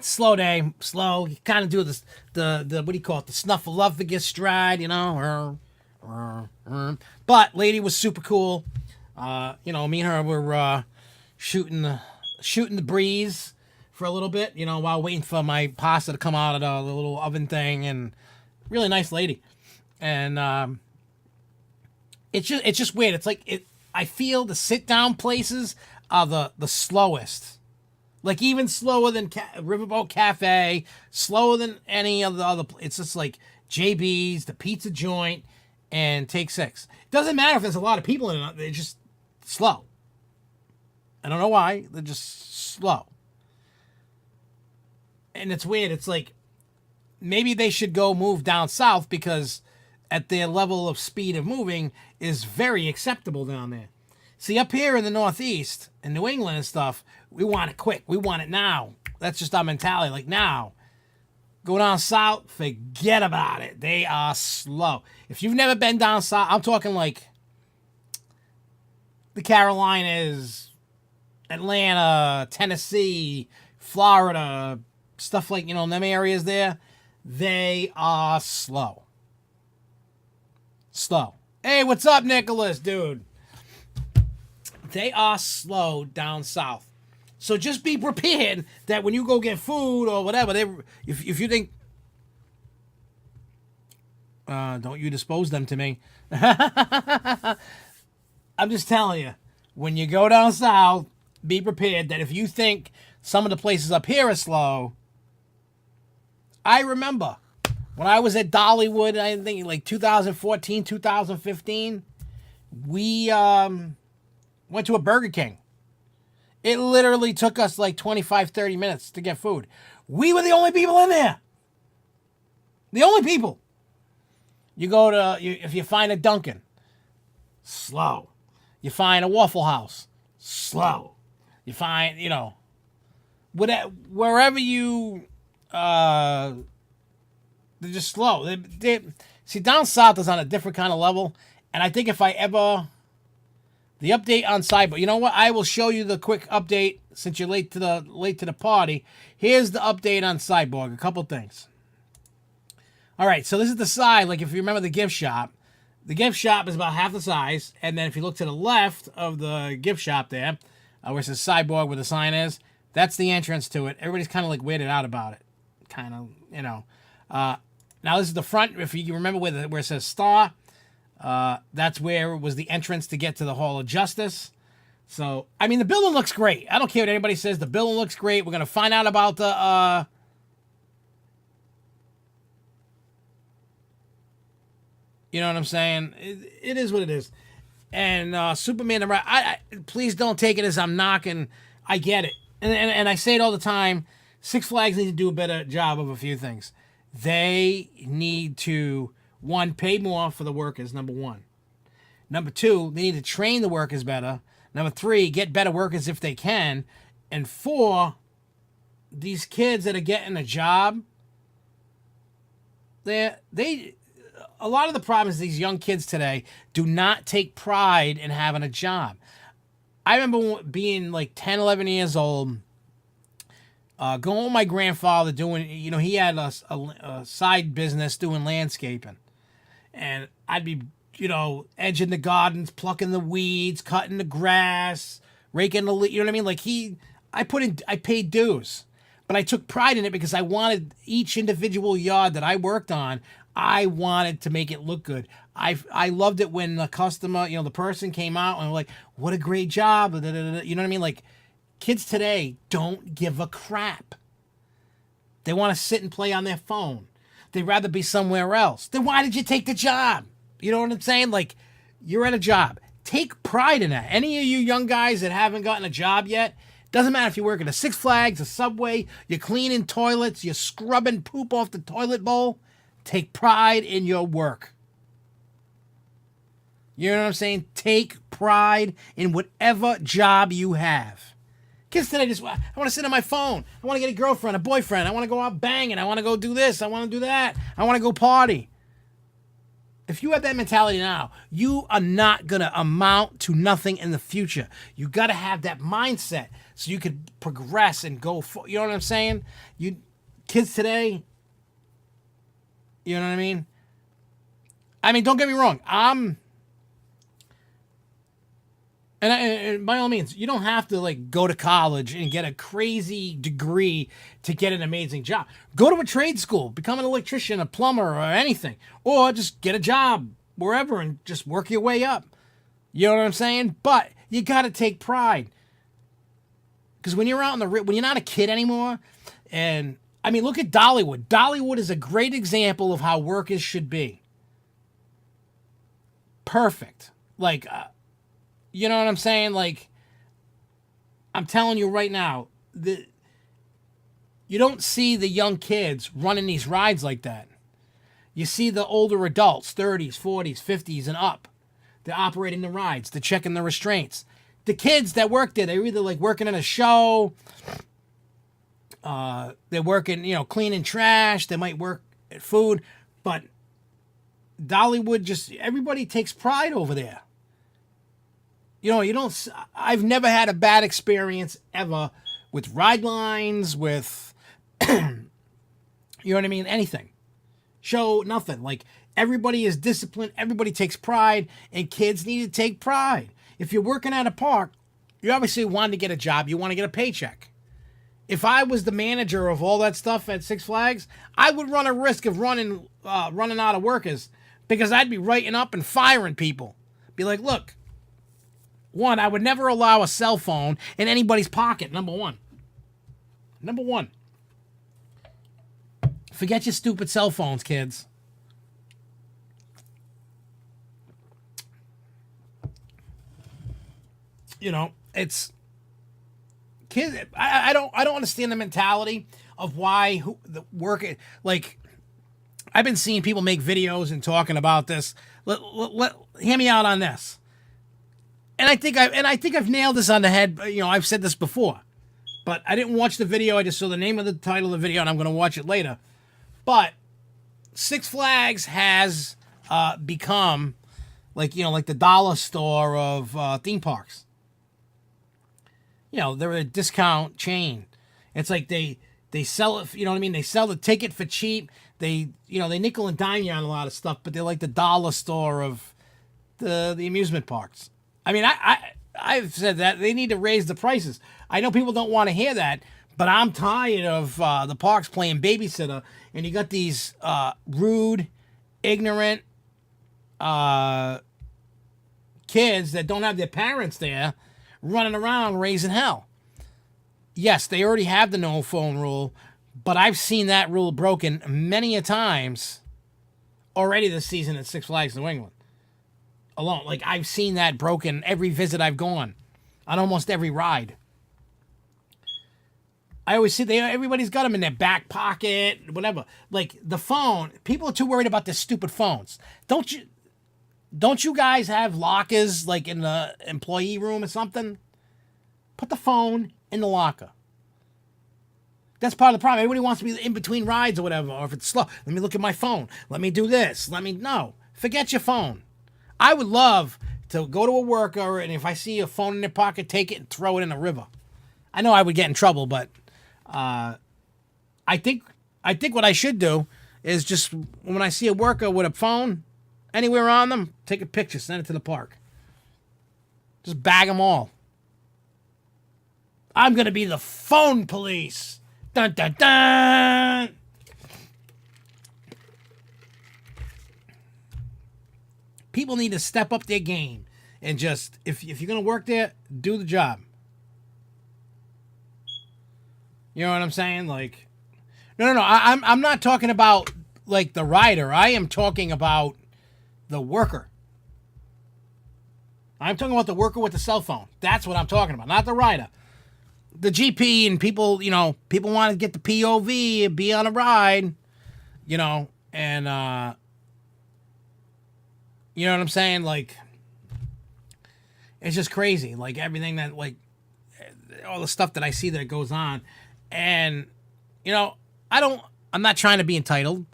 Slow day, slow. You kind of do the what do you call it? The snuffleupagus stride, you know. But lady was super cool. You know, me and her were shooting the breeze for a little bit, you know, while waiting for my pasta to come out of the little oven thing. And really nice lady. And it's just weird. It's like I feel the sit down places are the slowest. Like even slower than Riverboat Cafe, slower than any of the other. It's just like JB's, the pizza joint, and Take 6. It doesn't matter if there's a lot of people in it. They're just slow. I don't know why. They're just slow. And it's weird. It's like maybe they should go move down south because at their level of speed of moving is very acceptable down there. See, up here in the Northeast, in New England and stuff, we want it quick. We want it now. That's just our mentality. Like now, go down south, forget about it. They are slow. If you've never been down south, I'm talking like the Carolinas, Atlanta, Tennessee, Florida, stuff like, you know, in them areas there, they are slow. Slow. Hey, what's up, Nicholas, dude? They are slow down south. So just be prepared that when you go get food or whatever, if you think, don't you dispose them to me. I'm just telling you, when you go down south, be prepared that if you think some of the places up here are slow, I remember when I was at Dollywood, I think like 2014, 2015, we went to a Burger King. It literally took us like 25, 30 minutes to get food. We were the only people in there. The only people. You go to, if you find a Dunkin', slow. You find a Waffle House, slow. You find, you know, wherever you, they're just slow. See, down south is on a different kind of level. And I think if I ever... The update on Cyborg. You know what? I will show you the quick update since you're late to the party. Here's the update on Cyborg. A couple things. All right, so this is the side. Like if you remember the gift shop is about half the size. And then if you look to the left of the gift shop there, where it says Cyborg, where the sign is, that's the entrance to it. Everybody's kind of like weirded out about it. Kind of, you know. Now this is the front. If you remember where it says Star. That's where was the entrance to get to the Hall of Justice. So, I mean, the building looks great. I don't care what anybody says. The building looks great. We're going to find out about the, you know what I'm saying? It is what it is. And Superman, please don't take it as I'm knocking. I get it. And I say it all the time. Six Flags need to do a better job of a few things. They need to... One, pay more for the workers, number one. Number two, they need to train the workers better. Number three, get better workers if they can. And four, these kids that are getting a job, a lot of the problems is these young kids today do not take pride in having a job. I remember being like 10, 11 years old, going with my grandfather doing, you know, he had a side business doing landscaping. And I'd be, you know, edging the gardens, plucking the weeds, cutting the grass, raking the, you know what I mean? Like I paid dues, but I took pride in it because I wanted each individual yard that I worked on, I wanted to make it look good. I loved it when the customer, the person came out and like, what a great job. You know what I mean? Like, kids today don't give a crap. They want to sit and play on their phone. They'd rather be somewhere else. Then why did you take the job? You know what I'm saying? Like, you're at a job. Take pride in that. Any of you young guys that haven't gotten a job yet, doesn't matter if you work at a Six Flags, a Subway, you're cleaning toilets, you're scrubbing poop off the toilet bowl, take pride in your work. You know what I'm saying? Take pride in whatever job you have. Kids today I want to sit on my phone. I want to get a girlfriend, a boyfriend. I want to go out banging. I want to go do this. I want to do that. I want to go party. If you have that mentality now, you are not going to amount to nothing in the future. You got to have that mindset so you could progress and go for, you know what I'm saying? You kids today, you know what I mean? I mean, don't get me wrong. And by all means, you don't have to like go to college and get a crazy degree to get an amazing job. Go to a trade school, become an electrician, a plumber, or anything. Or just get a job wherever and just work your way up. You know what I'm saying? But you got to take pride. Because when you're out when you're not a kid anymore, and I mean, look at Dollywood. Dollywood is a great example of how workers should be. Perfect. Like, you know what I'm saying? Like, I'm telling you right now, you don't see the young kids running these rides like that. You see the older adults, 30s, 40s, 50s, and up. They're operating the rides. They're checking the restraints. The kids that work there, they're either like working in a show, they're working, cleaning trash, they might work at food, but Dollywood everybody takes pride over there. I've never had a bad experience ever with ride lines, with, you know what I mean? Anything. Show, nothing. Like, everybody is disciplined, everybody takes pride, and kids need to take pride. If you're working at a park, you obviously want to get a job, you want to get a paycheck. If I was the manager of all that stuff at Six Flags, I would run a risk of running out of workers, because I'd be writing up and firing people. Be like, look, one, I would never allow a cell phone in anybody's pocket, number one. Number one. Forget your stupid cell phones, kids. It's kids. I don't understand the mentality of why the work. Like, I've been seeing people make videos and talking about this. Hear me out on this. And I think I've nailed this on the head. I've said this before, but I didn't watch the video. I just saw the name of the title of the video, and I'm going to watch it later. But Six Flags has become like the dollar store of theme parks. They're a discount chain. It's like they sell it. You know what I mean? They sell the ticket for cheap. They nickel and dime you on a lot of stuff, but they're like the dollar store of the amusement parks. I mean, I've said that they need to raise the prices. I know people don't want to hear that, but I'm tired of the parks playing babysitter, and you got these rude, ignorant kids that don't have their parents there running around raising hell. Yes, they already have the no phone rule, but I've seen that rule broken many a times already this season at Six Flags New England. Alone. Like, I've seen that broken every visit I've gone on almost every ride. I always see everybody's got them in their back pocket, whatever. Like, the phone, people are too worried about their stupid phones. Don't you guys have lockers like in the employee room or something? Put the phone in the locker. That's part of the problem. Everybody wants to be in between rides or whatever, or if it's slow, let me look at my phone. Let me do this. No, forget your phone. I would love to go to a worker, and if I see a phone in their pocket, take it and throw it in the river. I know I would get in trouble, but I think what I should do is just, when I see a worker with a phone anywhere on them, take a picture, send it to the park. Just bag them all. I'm going to be the phone police. Dun, dun, dun. People need to step up their game and just, if you're going to work there, do the job. You know what I'm saying? Like, no. I'm not talking about like the rider. I am talking about the worker. I'm talking about the worker with the cell phone. That's what I'm talking about, not the rider. The GP and people, people want to get the POV and be on a ride, and you know what I'm saying? Like, it's just crazy. Like, everything that, like, all the stuff that I see that goes on. And, I'm not trying to be entitled,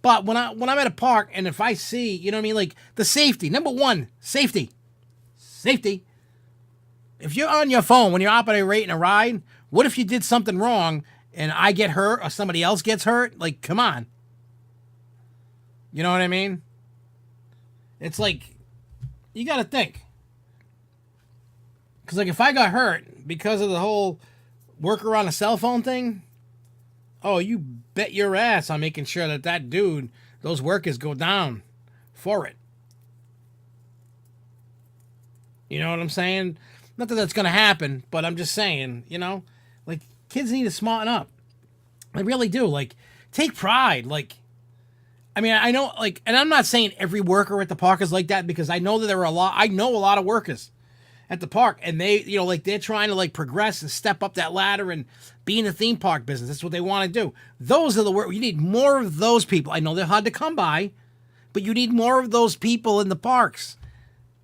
but when I'm at a park and if I see, you know what I mean? Like, the safety. Number one, safety. Safety. If you're on your phone when you're operating a ride, what if you did something wrong and I get hurt or somebody else gets hurt? Like, come on. You know what I mean? It's like, you got to think. Because, like, if I got hurt because of the whole worker on a cell phone thing, oh, you bet your ass I'm making sure that dude, those workers go down for it. You know what I'm saying? Not that that's going to happen, but I'm just saying, like, kids need to smarten up. They really do. Like, take pride. Like, I mean, I know, like, and I'm not saying every worker at the park is like that, because I know that I know a lot of workers at the park, and they, like, they're trying to, like, progress and step up that ladder and be in the theme park business. That's what they want to do. Those are the work. You need more of those people. I know they're hard to come by, but you need more of those people in the parks.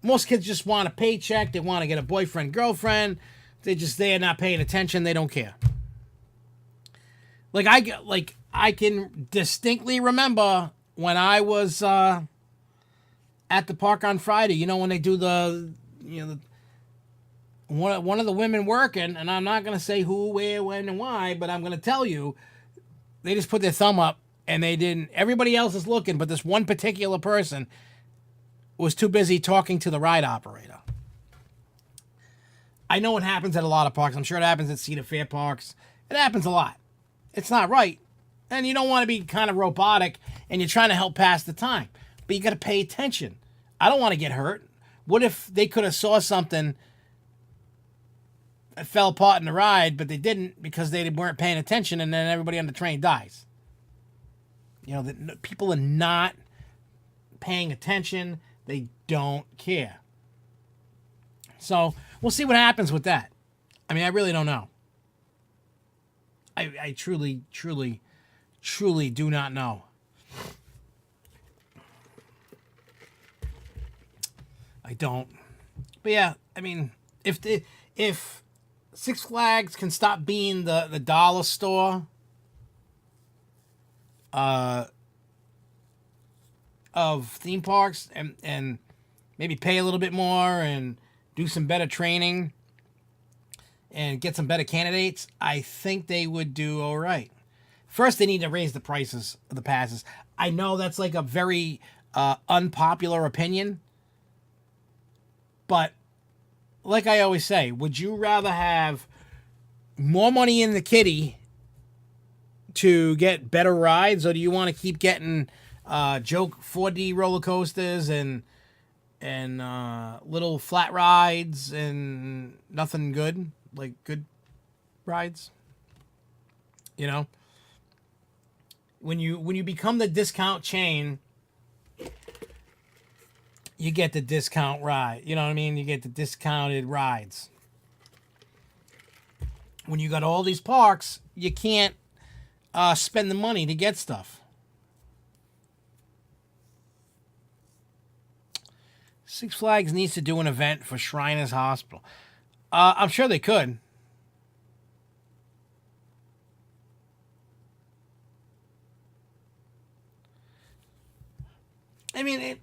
Most kids just want a paycheck. They want to get a boyfriend, girlfriend. They're not paying attention. They don't care. I can distinctly remember when I was at the park on Friday. When they do one of the women working, and I'm not going to say who, where, when, and why, but I'm going to tell you, they just put their thumb up, and they didn't. Everybody else is looking, but this one particular person was too busy talking to the ride operator. I know it happens at a lot of parks. I'm sure it happens at Cedar Fair parks. It happens a lot. It's not right. And you don't want to be kind of robotic, and you're trying to help pass the time. But you got to pay attention. I don't want to get hurt. What if they could have saw something that fell apart in the ride, but they didn't because they weren't paying attention, and then everybody on the train dies? People are not paying attention. They don't care. So we'll see what happens with that. I mean, I really don't know. I truly, truly, truly do not know. I don't. But yeah, I mean, if Six Flags can stop being the dollar store of theme parks, and maybe pay a little bit more and do some better training and get some better candidates, I think they would do all right. First, they need to raise the prices of the passes. I know that's like a very unpopular opinion, but like I always say, would you rather have more money in the kitty to get better rides, or do you want to keep getting joke 4D roller coasters and little flat rides and nothing good, like good rides? When you become the discount chain, you get the discount ride. You know what I mean? You get the discounted rides. When you got all these parks, you can't spend the money to get stuff. Six Flags needs to do an event for Shriners Hospital. I'm sure they could. I mean,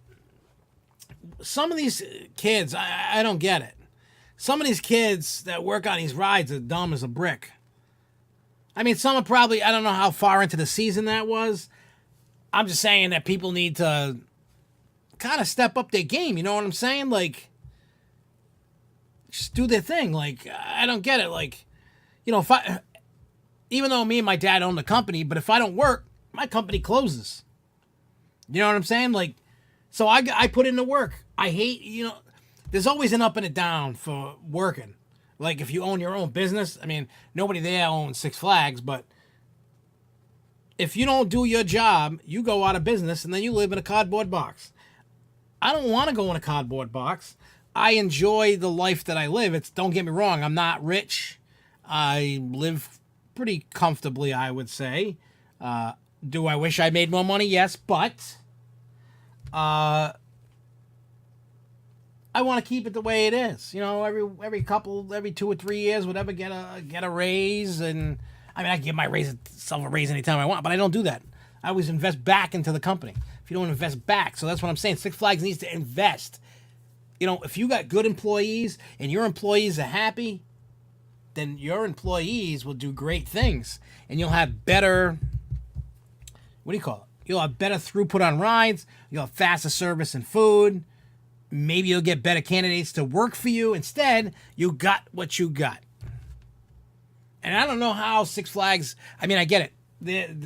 some of these kids, I don't get it. Some of these kids that work on these rides are dumb as a brick. I mean, some are probably, I don't know how far into the season that was. I'm just saying that people need to kind of step up their game. You know what I'm saying? Like, just do their thing. Like, I don't get it. Like, even though me and my dad own the company, but if I don't work, my company closes. You know what I'm saying? Like, So I put in the work. I hate, there's always an up and a down for working. Like if you own your own business, I mean, nobody there owns Six Flags, but if you don't do your job, you go out of business and then you live in a cardboard box. I don't want to go in a cardboard box. I enjoy the life that I live. Don't get me wrong, I'm not rich. I live pretty comfortably, I would say. Do I wish I made more money? Yes, but I want to keep it the way it is. Every 2 or 3 years, whatever, get a raise. And I mean, I can give myself a raise anytime I want, but I don't do that. I always invest back into the company. If you don't invest back, so that's what I'm saying. Six Flags needs to invest. If you got good employees and your employees are happy, then your employees will do great things, and you'll have better. What do you call it? You'll have better throughput on rides. You'll have faster service and food. Maybe you'll get better candidates to work for you. Instead, you got what you got. And I don't know how Six Flags. I mean, I get it.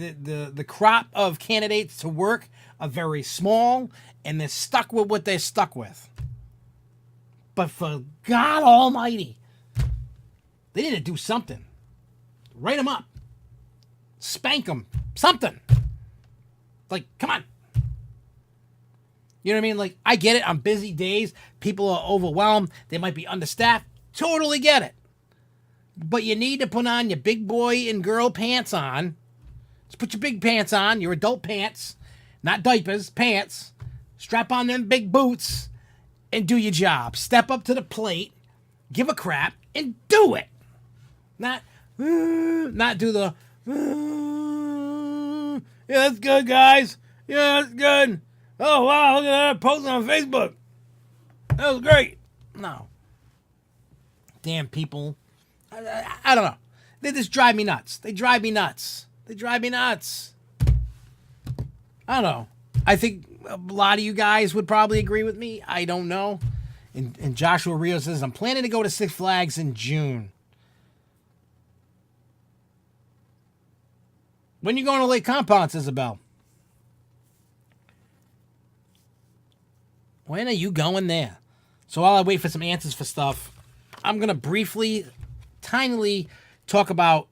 The crop of candidates to work are very small, and they're stuck with what they're stuck with. But for God Almighty, they need to do something. Write them up. Spank them. Something. Like, come on. You know what I mean? Like, I get it. On busy days, people are overwhelmed. They might be understaffed. Totally get it. But you need to put on your big boy and girl pants on. Just put your big pants on, your adult pants, not diapers, pants. Strap on them big boots and do your job. Step up to the plate, give a crap, and do it. Not do the, yeah, that's good, guys. Yeah, that's good. Oh, wow, look at that posting on Facebook. That was great. No. Damn people. I don't know. They just drive me nuts. They drive me nuts. I don't know. I think a lot of you guys would probably agree with me. I don't know. And Joshua Rio says, I'm planning to go to Six Flags in June. When you going to Lake Compounce, Isabel? When are you going there? So while I wait for some answers for stuff, I'm going to briefly, tinily talk about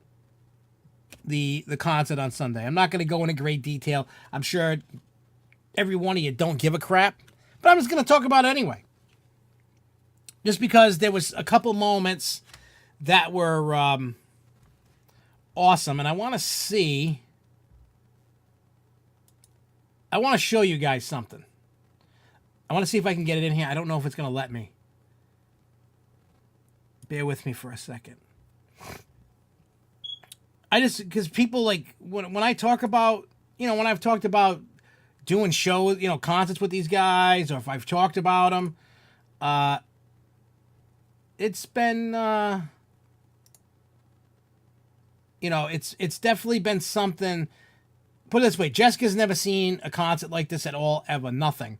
the concert on Sunday. I'm not going to go into great detail. I'm sure every one of you don't give a crap, but I'm just going to talk about it anyway. Just because there was a couple moments that were awesome, and I want to show you guys something. I want to see if I can get it in here. I don't know if it's going to let me. Bear with me for a second. Because people like, when I talk about, when I've talked about doing shows, concerts with these guys, or if I've talked about them, it's been, it's definitely been something. Put it this way, Jessica's never seen a concert like this at all, ever, nothing.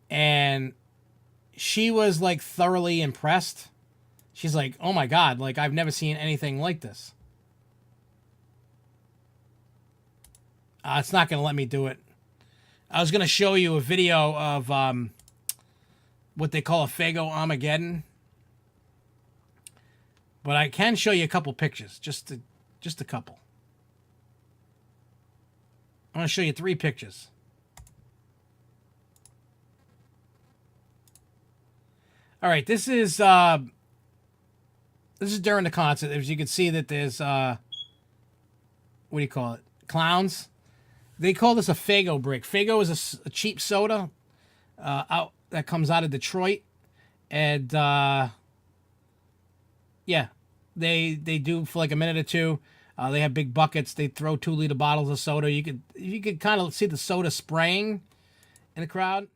And she was like thoroughly impressed. She's like, oh my God, like I've never seen anything like this. It's not going to let me do it. I was going to show you a video of what they call a Fago Armageddon. But I can show you a couple pictures, just a couple. I want to show you 3 pictures. All right, this is during the concert. As you can see that there's what do you call it? Clowns. They call this a Fago break. Fago is a cheap soda out that comes out of Detroit, and yeah, they do for like a minute or two. They have big buckets. They throw 2-liter bottles of soda. You could kind of see the soda spraying in the crowd.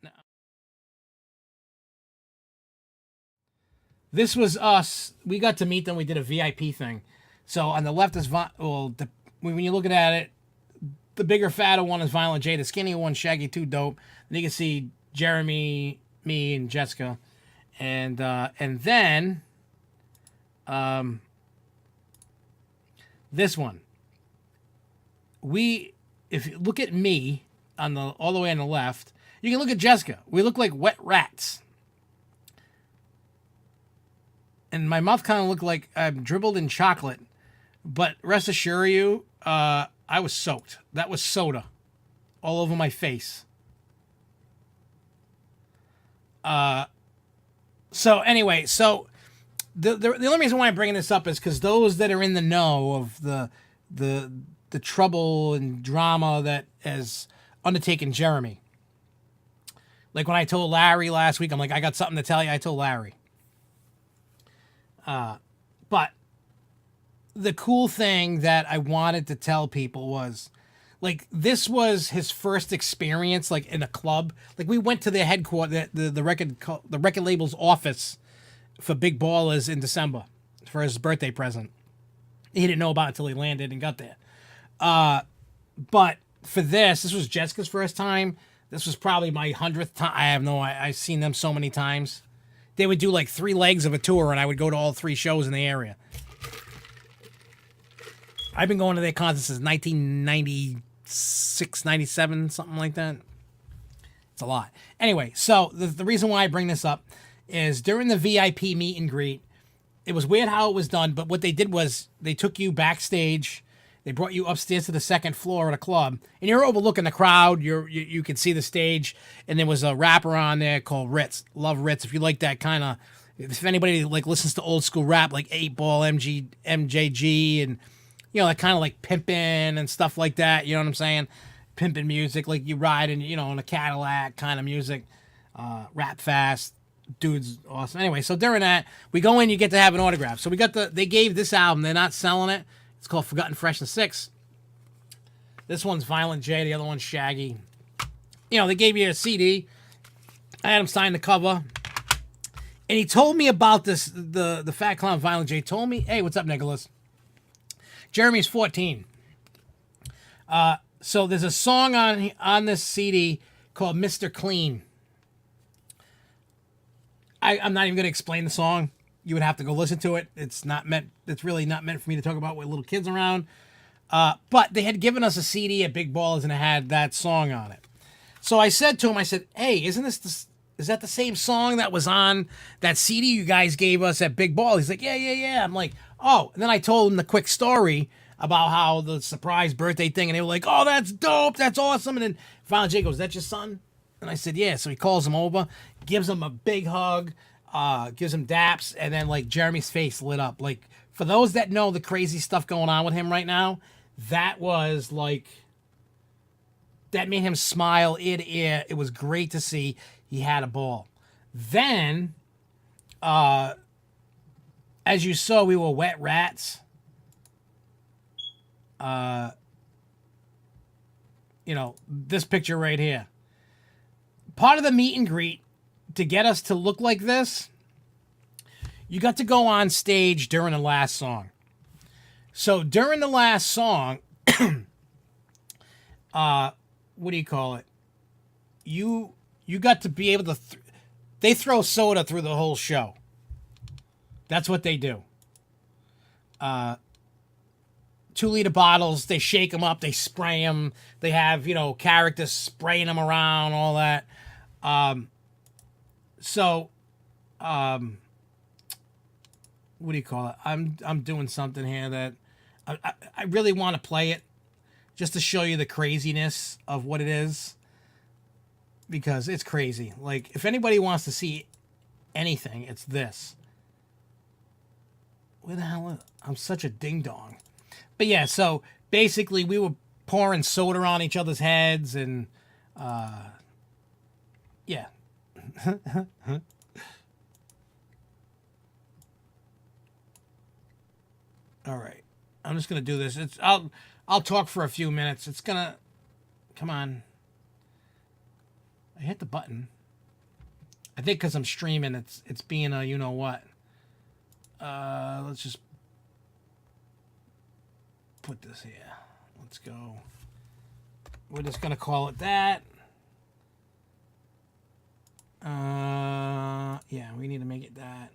This was us. We got to meet them. We did a VIP thing. So on the left is when you're looking at it, the bigger, fatter one is Violent J. The skinnier one, Shaggy 2 Dope. And you can see Jeremy, me, and Jessica, and then this one. If you look at me all the way on the left, You can look at Jessica. We look like wet rats. And my mouth kind of looked like I'm dribbled in chocolate. But rest assure you, I was soaked. That was soda all over my face. So anyway, so the only reason why I'm bringing this up is because those that are in the know of the trouble and drama that has undertaken Jeremy. Like when I told Larry last week, I'm like, I got something to tell you. I told Larry. But the cool thing that I wanted to tell people was, like, this was his first experience, like, in a club. Like, we went to the headquarters, the record label's office for Big Ballers in December for his birthday present. He didn't know about it until he landed and got there. But for this was Jessica's first time. This was probably my 100th time. I have no, I've seen them so many times. They would do like 3 legs of a tour, and I would go to all 3 shows in the area. I've been going to their concerts since 1996, 97, something like that. It's a lot. Anyway, so the reason why I bring this up is during the VIP meet and greet, it was weird how it was done, but what they did was they took you backstage. They brought you upstairs to the 2nd floor of the club, and you're overlooking the crowd. You could see the stage, and there was a rapper on there called Ritz. Love Ritz. If you like that kind of, if anybody like listens to old school rap like 8 Ball, MJG, and you know, that kind of like pimping and stuff like that. You know what I'm saying? Pimping music, like you ride in, you know, in a Cadillac kind of music. Rap fast. Dude's awesome. Anyway, so during that, we go in, you get to have an autograph. So we got they gave this album. They're not selling it. It's called Forgotten Fresh and 6. This one's Violent J. The other one's Shaggy. You know, they gave you a CD. I had him sign the cover. And he told me about this, the Fat Clown Violent J told me, hey, what's up, Nicholas? Jeremy's 14. So there's a song on this CD called Mr. Clean. I'm not even going to explain the song. You would have to go listen to it. It's really not meant for me to talk about with little kids around. But they had given us a CD at Big Ballers, and it had that song on it. So I said to him, I said, hey, is that the same song that was on that CD you guys gave us at Big Ball? He's like, yeah. I'm like, oh. And then I told him the quick story about how the surprise birthday thing, and they were like, oh, that's dope. That's awesome. And then finally Jay goes, is that your son? And I said, yeah. So he calls him over, gives him a big hug, gives him daps, and then like Jeremy's face lit up. Like, for those that know the crazy stuff going on with him right now, that was like, that made him smile ear to ear. It was great to see. He had a ball. Then, as you saw, we were wet rats. You know, this picture right here. Part of the meet and greet, to get us to look like this, you got to go on stage during the last song. So during the last song, what do you call it? You got to be able to, they throw soda through the whole show. That's what they do. 2-liter bottles, they shake them up, they spray them. They have, you know, characters spraying them around, all that. What do you call it? I'm doing something here that I really want to play it just to show you the craziness of what it is, because it's crazy. Like, if anybody wants to see anything, it's this. Where the hell is it? I'm such a ding dong. But yeah, so basically we were pouring soda on each other's heads, and yeah. All right. I'm just going to do this. I'll talk for a few minutes. It's going to, come on. I hit the button. I think because I'm streaming, it's being a you know what. Let's just put this here. Let's go. We're just going to call it that. Yeah, we need to make it that.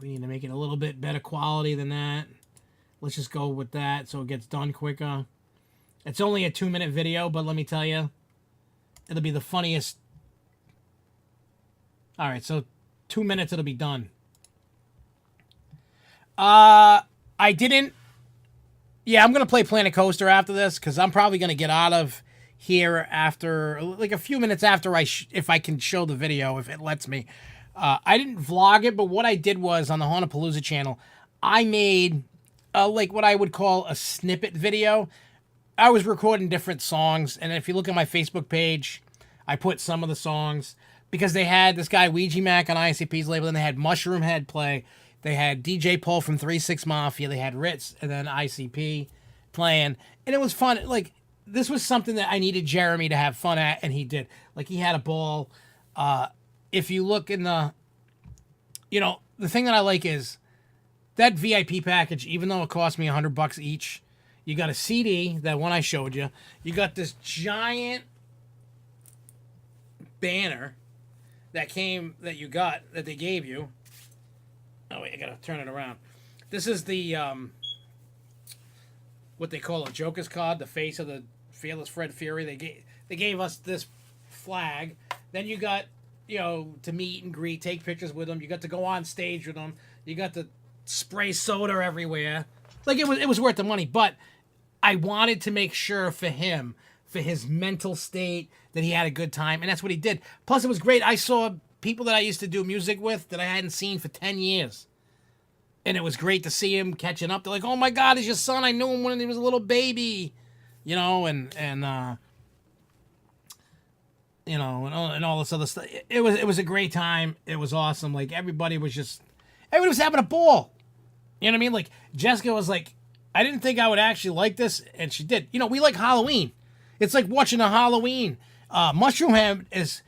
We need to make it a little bit better quality than that. Let's just go with that so it gets done quicker. It's only a 2-minute video, but let me tell you, It'll be the funniest. All right, so 2 minutes, it'll be done. I didn't. Yeah, I'm going to play Planet Coaster after this because I'm probably going to get out of here after, like a few minutes after if I can show the video, if it lets me. I didn't vlog it, but what I did was on the Hauntapalooza channel, I made like what I would call a snippet video. I was recording different songs, and if you look at my Facebook page, I put some of the songs because they had this guy Ouija Mac on ICP's label, and they had Mushroom Head play. They had DJ Paul from 3-6 Mafia. They had Ritz and then ICP playing, and it was fun. Like, this was something that I needed Jeremy to have fun at, and he did. Like, he had a ball. If you look in the, the thing that I like is that VIP package, even though it cost me $100 each, you got a CD, that one I showed you. You got this giant banner that they gave you. Oh, wait, I got to turn it around. This is the, what they call a Joker's card, the face of the Fearless Fred Fury. They gave us this flag. Then you got, to meet and greet, take pictures with them. You got to go on stage with them. You got to spray soda everywhere. Like, it was worth the money, but I wanted to make sure for him, for his mental state, that he had a good time, and that's what he did. Plus, it was great. I saw people that I used to do music with that I hadn't seen for 10 years, and it was great to see him catching up. They're like, "Oh my God, he's your son! I knew him when he was a little baby," and all this other stuff. It was a great time. It was awesome. Like, everybody was having a ball. You know what I mean? Like, Jessica was like, I didn't think I would actually like this, and she did. We like Halloween. It's like watching a Halloween. Mushroom Head is,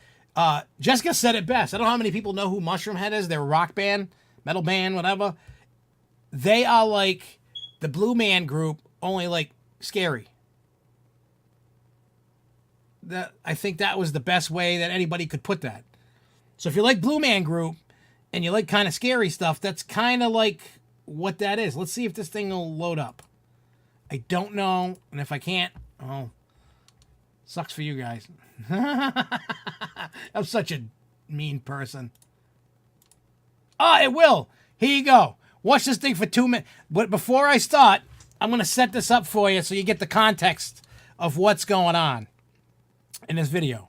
Jessica said it best. I don't know how many people know who Mushroom Head is. They're a rock band, metal band, whatever. They are like the Blue Man Group, only like scary. I think that was the best way that anybody could put that. So if you like Blue Man Group and you like kind of scary stuff, that's kind of like what that is. Let's see if this thing will load up. I don't know, and if I can't, sucks for you guys. I'm such a mean person. It will. Here you go. Watch this thing for 2 minutes. But before I start, I'm going to set this up for you so you get the context of what's going on in this video.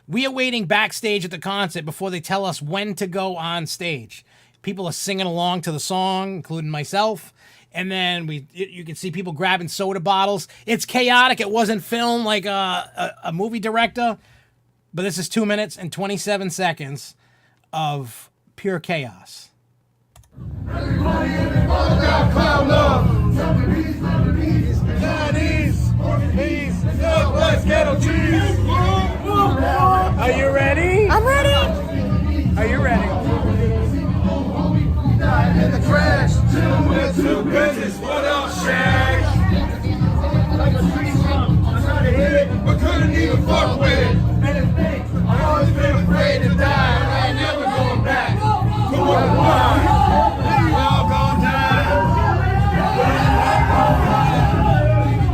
We are waiting backstage at the concert before they tell us when to go on stage. People are singing along to the song, including myself. And then you can see people grabbing soda bottles. It's chaotic. It wasn't filmed like a movie director. But this is 2 minutes and 27 seconds of pure chaos. Everybody in the ball got clown love. Chinese, Portuguese, Southwest ghetto cheese. Are you ready? I'm ready. Are you ready? In the trash, chillin' with two bitches. What up, Shaq? Like a street song, I tried to hit it, but couldn't even fuck with it. And the thing, I've always been afraid to die, and I ain't never going back. So why? We all gon' die.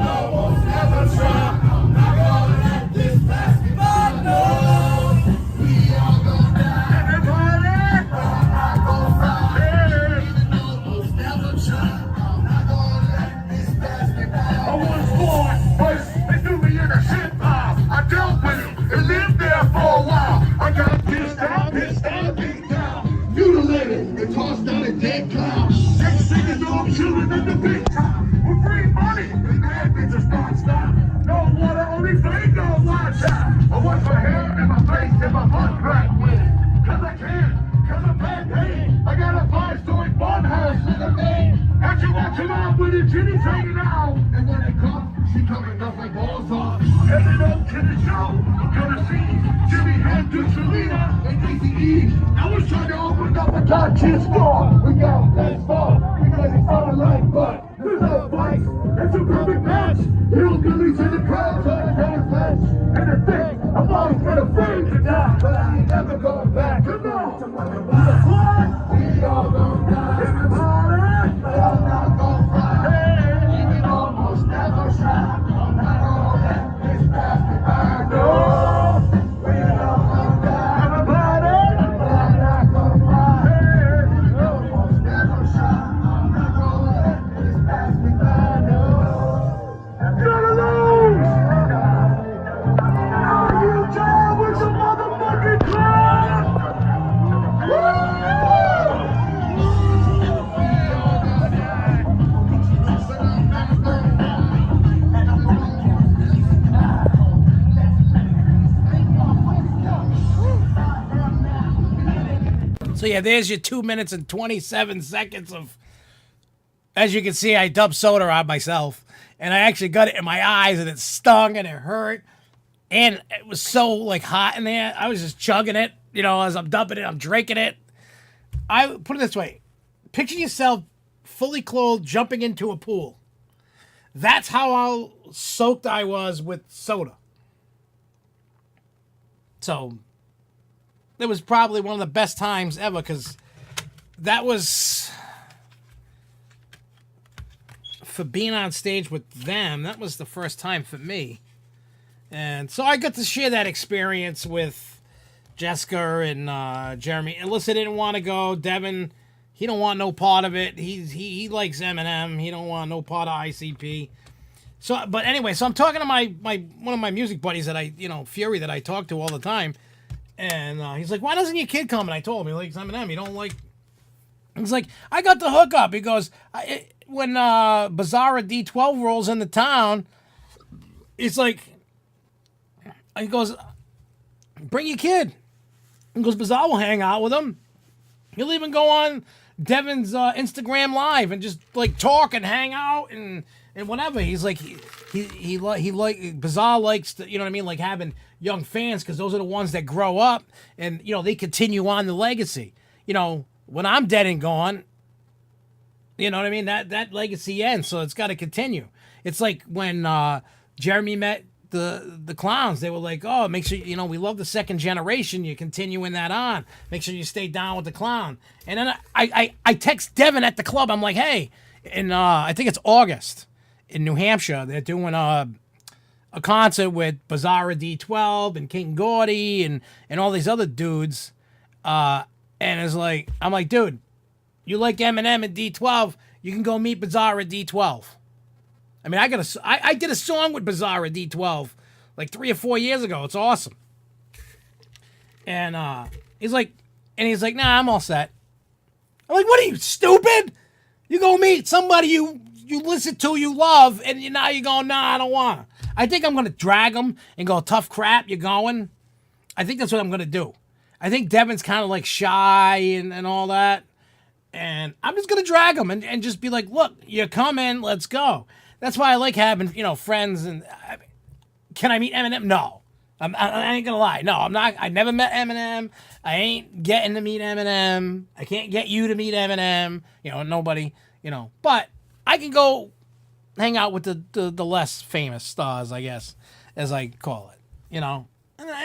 Almost never try. I'm not gonna let this basketball know. We all gon' die. Everybody, I'm not gonna fly. Almost never try. I'm not gonna let this basketball. I was born first. They threw me in a shit pile. I dealt with it and lived there for a while. I got pissed out, beat down. Mutilated and tossed out a dead clown. Next thing you know, I'm chilling in the big time. With free money and bad bitches non-stop. No water, only flame, no watch out. I wash my hair and my face and my butt crack with it. Cause I can, cause I'm bad paid. I got a 5-story farmhouse with a maid. And she walks around with her titties hanging out. And when they come, she coming up like balls off. Headed up to the show, I'm gonna see Jimmy had to Selena and DCE. I was trying to open up a top 10 store. We got that fall because it's all alike, but there's no fight. It's a perfect match. Hillbillies in the crowd trying to have a match. And the thing, I've always been afraid to die, but I ain't never going back. Come on, we all gonna die. Everybody, but I'm not gonna fly. You can almost never try. I'm not gonna let this basketball go. So yeah, there's your 2 minutes and 27 seconds of. As you can see, I dumped soda on myself, and I actually got it in my eyes, and it stung and it hurt, and it was so like hot in there. I was just chugging it, as I'm dumping it, I'm drinking it. I put it this way: picture yourself fully clothed, jumping into a pool. That's how soaked I was with soda. So it was probably one of the best times ever, because that was, for being on stage with them, that was the first time for me. And so I got to share that experience with Jessica and Jeremy. And Alyssa didn't want to go. Devin, he don't want no part of it. He likes Eminem. He don't want no part of ICP. So, but anyway, so I'm talking to my one of my music buddies that Fury, that I talk to all the time. And he's like, why doesn't your kid come? And I told him, he likes Eminem. He don't like... He's like, I got the hookup. He goes, when Bizarre D12 rolls into town, it's like... He goes, bring your kid. He goes, Bizarre will hang out with him. He'll even go on Devin's Instagram Live and just like talk and hang out and whatever. He's like, he like Bizarre likes to, you know what I mean, like having young fans, because those are the ones that grow up and they continue on the legacy. When I'm dead and gone, you know what I mean, that legacy ends, so it's got to continue. It's like when Jeremy met the clowns. They were like, oh, make sure we love the second generation, you're continuing that on, make sure you stay down with the clown. And then I text Devin at the club. I'm like, hey, in I think it's August in New Hampshire, they're doing a concert with Bizarre D12 and King Gordy and all these other dudes, and it's like, I'm like, dude, you like Eminem and D12, you can go meet Bizarre at D12. I mean, I did a song with Bizarre at D12 like 3 or 4 years ago. It's awesome. And he's like, nah, I'm all set. I'm like, what are you, stupid? You go meet somebody you listen to, you love, and now you're going, nah, I don't want to. I think I'm going to drag him and go, tough crap, you're going. I think that's what I'm going to do. I think Devin's kind of like shy and all that. And I'm just going to drag him and just be like, look, you're coming, let's go. That's why I like having, friends. And can I meet Eminem? No. I ain't going to lie. No, I'm not. I never met Eminem. I ain't getting to meet Eminem. I can't get you to meet Eminem. Nobody, But I can go hang out with the less famous stars, I guess, as I call it, And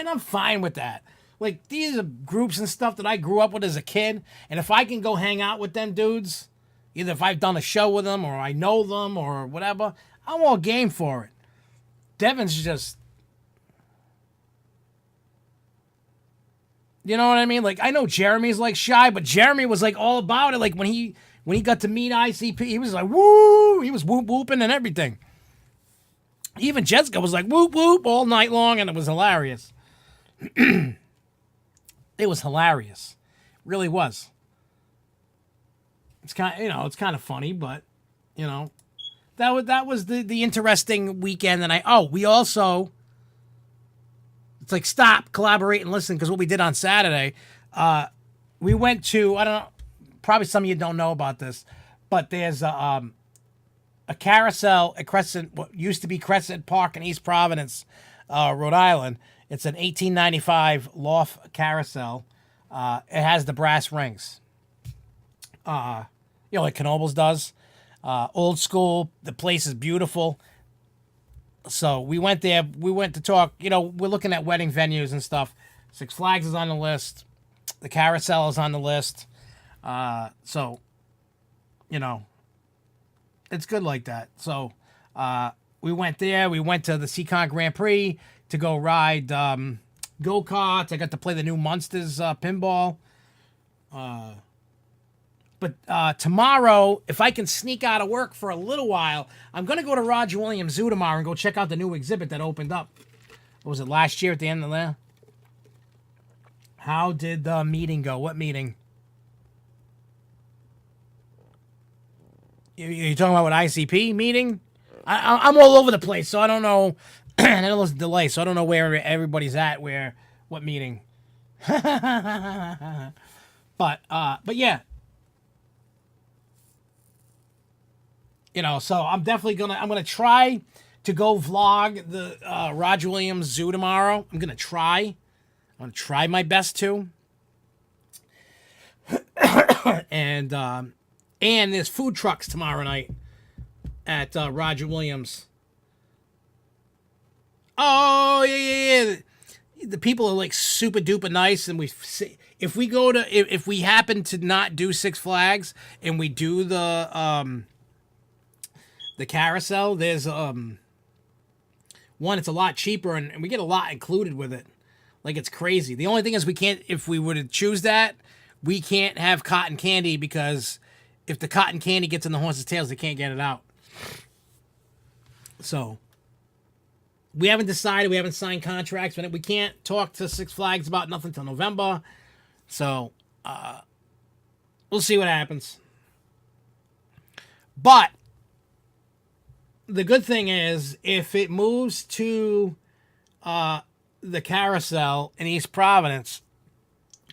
I'm fine with that. Like, these are groups and stuff that I grew up with as a kid. And if I can go hang out with them dudes, either if I've done a show with them or I know them or whatever, I'm all game for it. Devin's just... You know what I mean? Like, I know Jeremy's like shy, but Jeremy was like all about it. Like when he got to meet ICP, he was like, woo! He was whoop whooping and everything. Even Jessica was like whoop whoop all night long, and it was hilarious. It was hilarious. It really was. It's kind of, it's kind of funny, but that was the interesting weekend. And we also, it's like, stop, collaborate, and listen, because what we did on Saturday, we went to, I don't know, probably some of you don't know about this, but there's a carousel at what used to be Crescent Park in East Providence, Rhode Island. It's an 1895 loft carousel. It has the brass rings. Like Knoebels does. Old school. The place is beautiful. So we went there. We went to talk. We're looking at wedding venues and stuff. Six Flags is on the list. The carousel is on the list. So, it's good like that. So we went there. We went to the Seacon Grand Prix to go ride go-karts. I got to play the new Munsters pinball. But tomorrow, if I can sneak out of work for a little while, I'm going to go to Roger Williams Zoo tomorrow and go check out the new exhibit that opened up. What was it, last year at the end of there? How did the meeting go? What meeting? You're talking about what, ICP meeting? I'm all over the place, so I don't know. And then there's a delay, so I don't know where everybody's at, what meeting. But But yeah. So I'm definitely gonna try to go vlog the Roger Williams Zoo tomorrow. I'm gonna try my best to. And there's food trucks tomorrow night at Roger Williams. Oh yeah. The people are like super duper nice, and if we happen to not do Six Flags and we do the carousel, there's one, it's a lot cheaper, and we get a lot included with it. Like, it's crazy. The only thing is, we can't, if we were to choose that, we can't have cotton candy, because if the cotton candy gets in the horse's tails, they can't get it out. So we haven't decided. We haven't signed contracts. We can't talk to Six Flags about nothing till November. So we'll see what happens. But the good thing is, if it moves to the carousel in East Providence,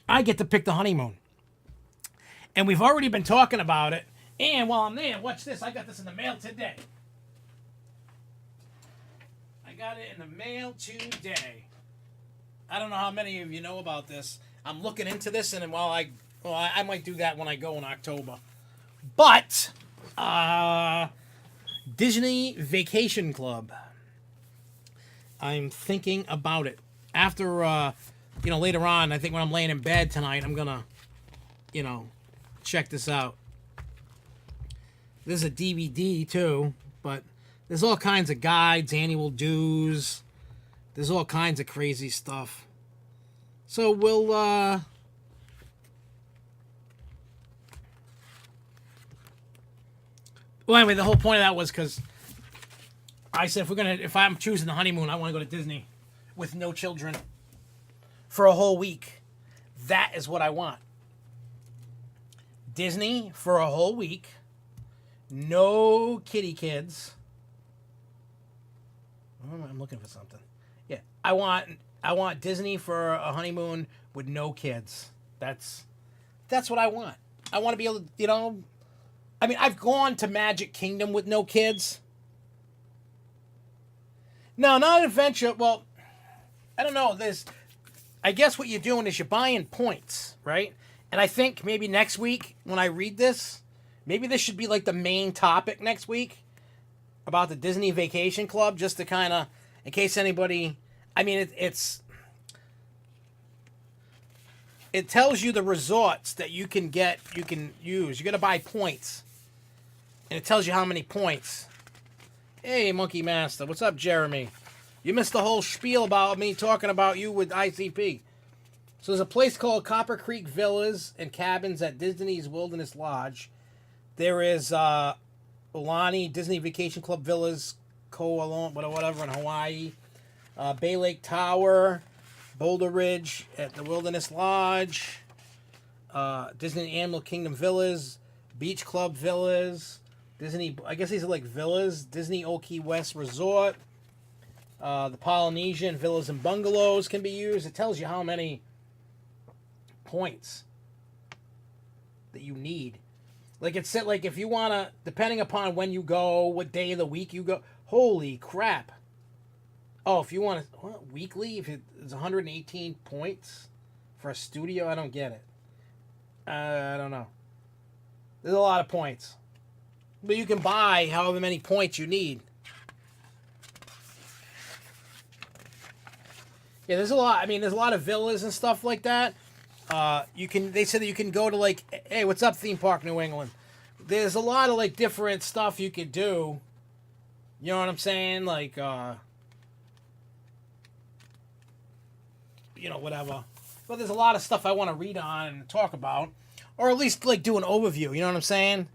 I get to pick the honeymoon. And we've already been talking about it. And while I'm there, watch this. I got this in the mail today. Got it in the mail today. I don't know how many of you know about this. I'm looking into this, and I might do that when I go in October. But Disney Vacation Club. I'm thinking about it. After later on, I think when I'm laying in bed tonight, I'm gonna check this out. This is a DVD too, but there's all kinds of guides, annual dues. There's all kinds of crazy stuff. So we'll well, anyway, the whole point of that was because I said, if I'm choosing the honeymoon, I want to go to Disney with no children for a whole week. That is what I want. Disney for a whole week. No kitty kids. I'm looking for something. Yeah, I want Disney for a honeymoon with no kids. That's what I want. I want to be able to, I mean, I've gone to Magic Kingdom with no kids. No, not an adventure. Well, I don't know. I guess what you're doing is you're buying points, right? And I think maybe next week when I read this, maybe this should be like the main topic next week about the Disney Vacation Club, just to kind of, in case anybody, I mean, it tells you the resorts that you can use. You got to buy points, and it tells you how many points. Hey, Monkey Master, what's up, Jeremy? You missed the whole spiel about me talking about you with ICP. So there's a place called Copper Creek Villas and Cabins at Disney's Wilderness Lodge. There is Aulani Disney Vacation Club Villas, whatever, in Hawaii. Bay Lake Tower, Boulder Ridge at the Wilderness Lodge. Disney Animal Kingdom Villas, Beach Club Villas, Disney, I guess these are like villas, Disney Old Key West Resort. The Polynesian Villas and Bungalows can be used. It tells you how many points that you need. Like it said, like if you want to, depending upon when you go, what day of the week you go. Holy crap. Oh, if you want to, weekly, if it's 118 points for a studio, I don't get it. I don't know. There's a lot of points. But you can buy however many points you need. Yeah, there's a lot. I mean, there's a lot of villas and stuff like that. They said that you can go to like, hey, what's up, Theme Park New England? There's a lot of like different stuff you could do. You know what I'm saying? Like, whatever. But there's a lot of stuff I want to read on and talk about, or at least like do an overview. You know what I'm saying?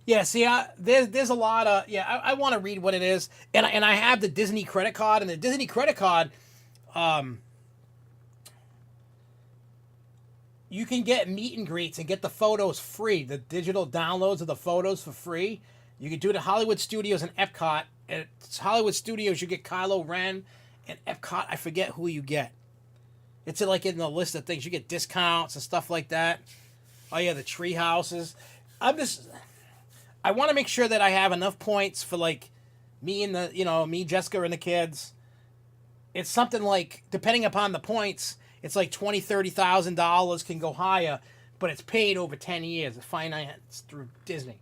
Yeah, see, there's a lot of, I want to read what it is, and I have the Disney credit card, and the Disney credit card, you can get meet and greets and get the photos free, the digital downloads of the photos for free. You can do it at Hollywood Studios and Epcot. At Hollywood Studios, you get Kylo Ren And Epcot, I forget who you get. It's like in the list of things. You get discounts and stuff like that. Oh, yeah, the tree houses. I want to make sure that I have enough points for, like, me, Jessica, and the kids. It's something like, depending upon the points, it's like $20,000, $30,000 can go higher, but it's paid over 10 years. It's financed through Disney.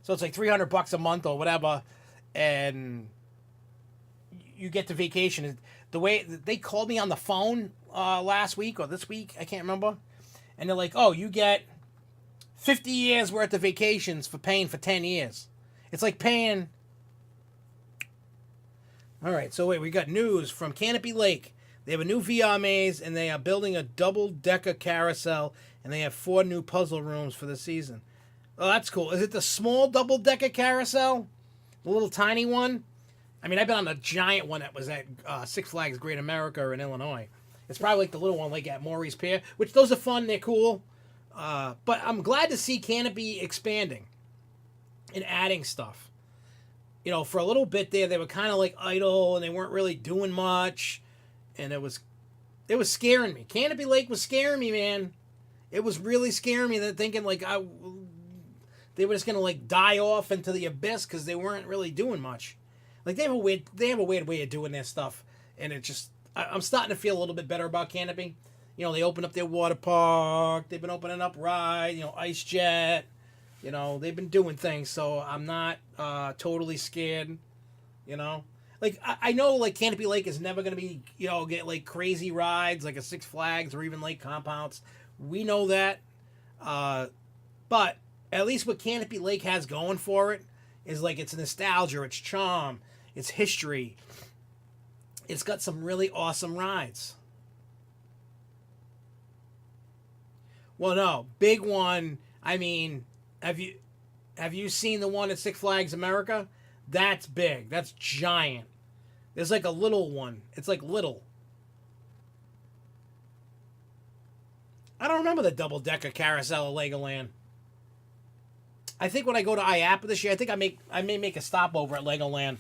So it's like $300 a month or whatever, and you get to vacation. The way they called me on the phone last week or this week, I can't remember, and they're like, oh, you get 50 years worth of vacations for paying for 10 years. It's like paying... All right, so wait, we got news from Canopy Lake. They have a new VR maze, and they are building a double-decker carousel, and they have 4 new puzzle rooms for the season. Oh, that's cool. Is it the small double-decker carousel? The little tiny one? I mean, I've been on the giant one that was at Six Flags Great America in Illinois. It's probably like the little one like at Maury's Pier, which those are fun. They're cool. But I'm glad to see Canopy expanding and adding stuff. You know, for a little bit there, they were kind of like idle and they weren't really doing much. And it was scaring me. Canopy Lake was scaring me, man. It was really scaring me. That thinking like they were just gonna like die off into the abyss because they weren't really doing much. Like they have a weird way of doing their stuff, and it just I'm starting to feel a little bit better about Canopy. You know, they opened up their water park. They've been opening up rides. You know, Ice Jet. You know, they've been doing things, so I'm not totally scared. You know, like I know like Canopy Lake is never gonna be get like crazy rides like a Six Flags or even Lake Compounce. We know that, but at least what Canopy Lake has going for it is like it's nostalgia, it's charm, it's history. It's got some really awesome rides. Well, no, big one. I mean, have you seen the one at Six Flags America? That's big. That's giant. There's like a little one. It's like little. I don't remember the double-decker carousel at Legoland. I think when I go to IAPA this year, I think I may make a stopover at Legoland.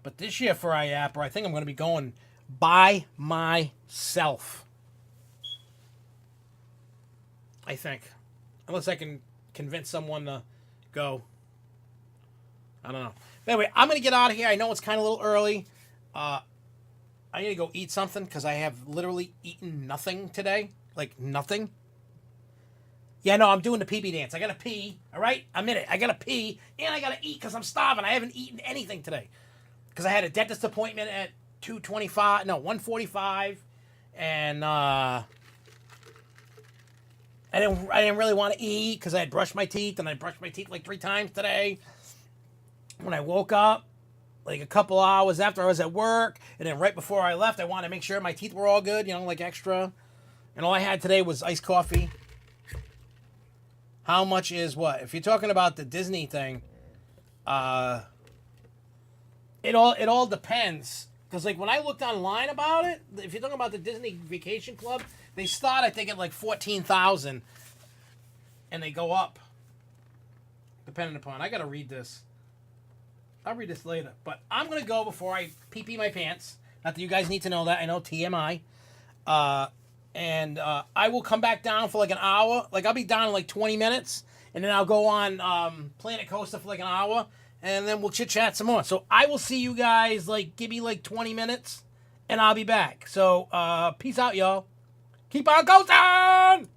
But this year for IAPA, I think I'm going to be going by myself. I think. Unless I can convince someone to go. I don't know. But anyway, I'm going to get out of here. I know it's kind of a little early. I need to go eat something because I have literally eaten nothing today. Like, nothing. Yeah, no, I'm doing the pee-pee dance. I got to pee, all right? I'm in it. I got to pee, and I got to eat because I'm starving. I haven't eaten anything today because I had a dentist appointment at 1:45, and I didn't really want to eat because I had brushed my teeth, and I brushed my teeth like 3 times today. When I woke up, like a couple hours after I was at work, and then right before I left, I wanted to make sure my teeth were all good, like extra. And all I had today was iced coffee. How much is what? If you're talking about the Disney thing, it all depends. Because like when I looked online about it, if you're talking about the Disney Vacation Club, they start I think at like $14,000, and they go up depending upon. I gotta read this. I'll read this later, but I'm gonna go before I pee my pants. Not that you guys need to know that. I know TMI. And I will come back down for like an hour. Like I'll be down in like 20 minutes, and then I'll go on Planet Coaster for like an hour, and then we'll chit chat some more. So I will see you guys. Like give me like 20 minutes, and I'll be back. So peace out, y'all. Keep on coasting.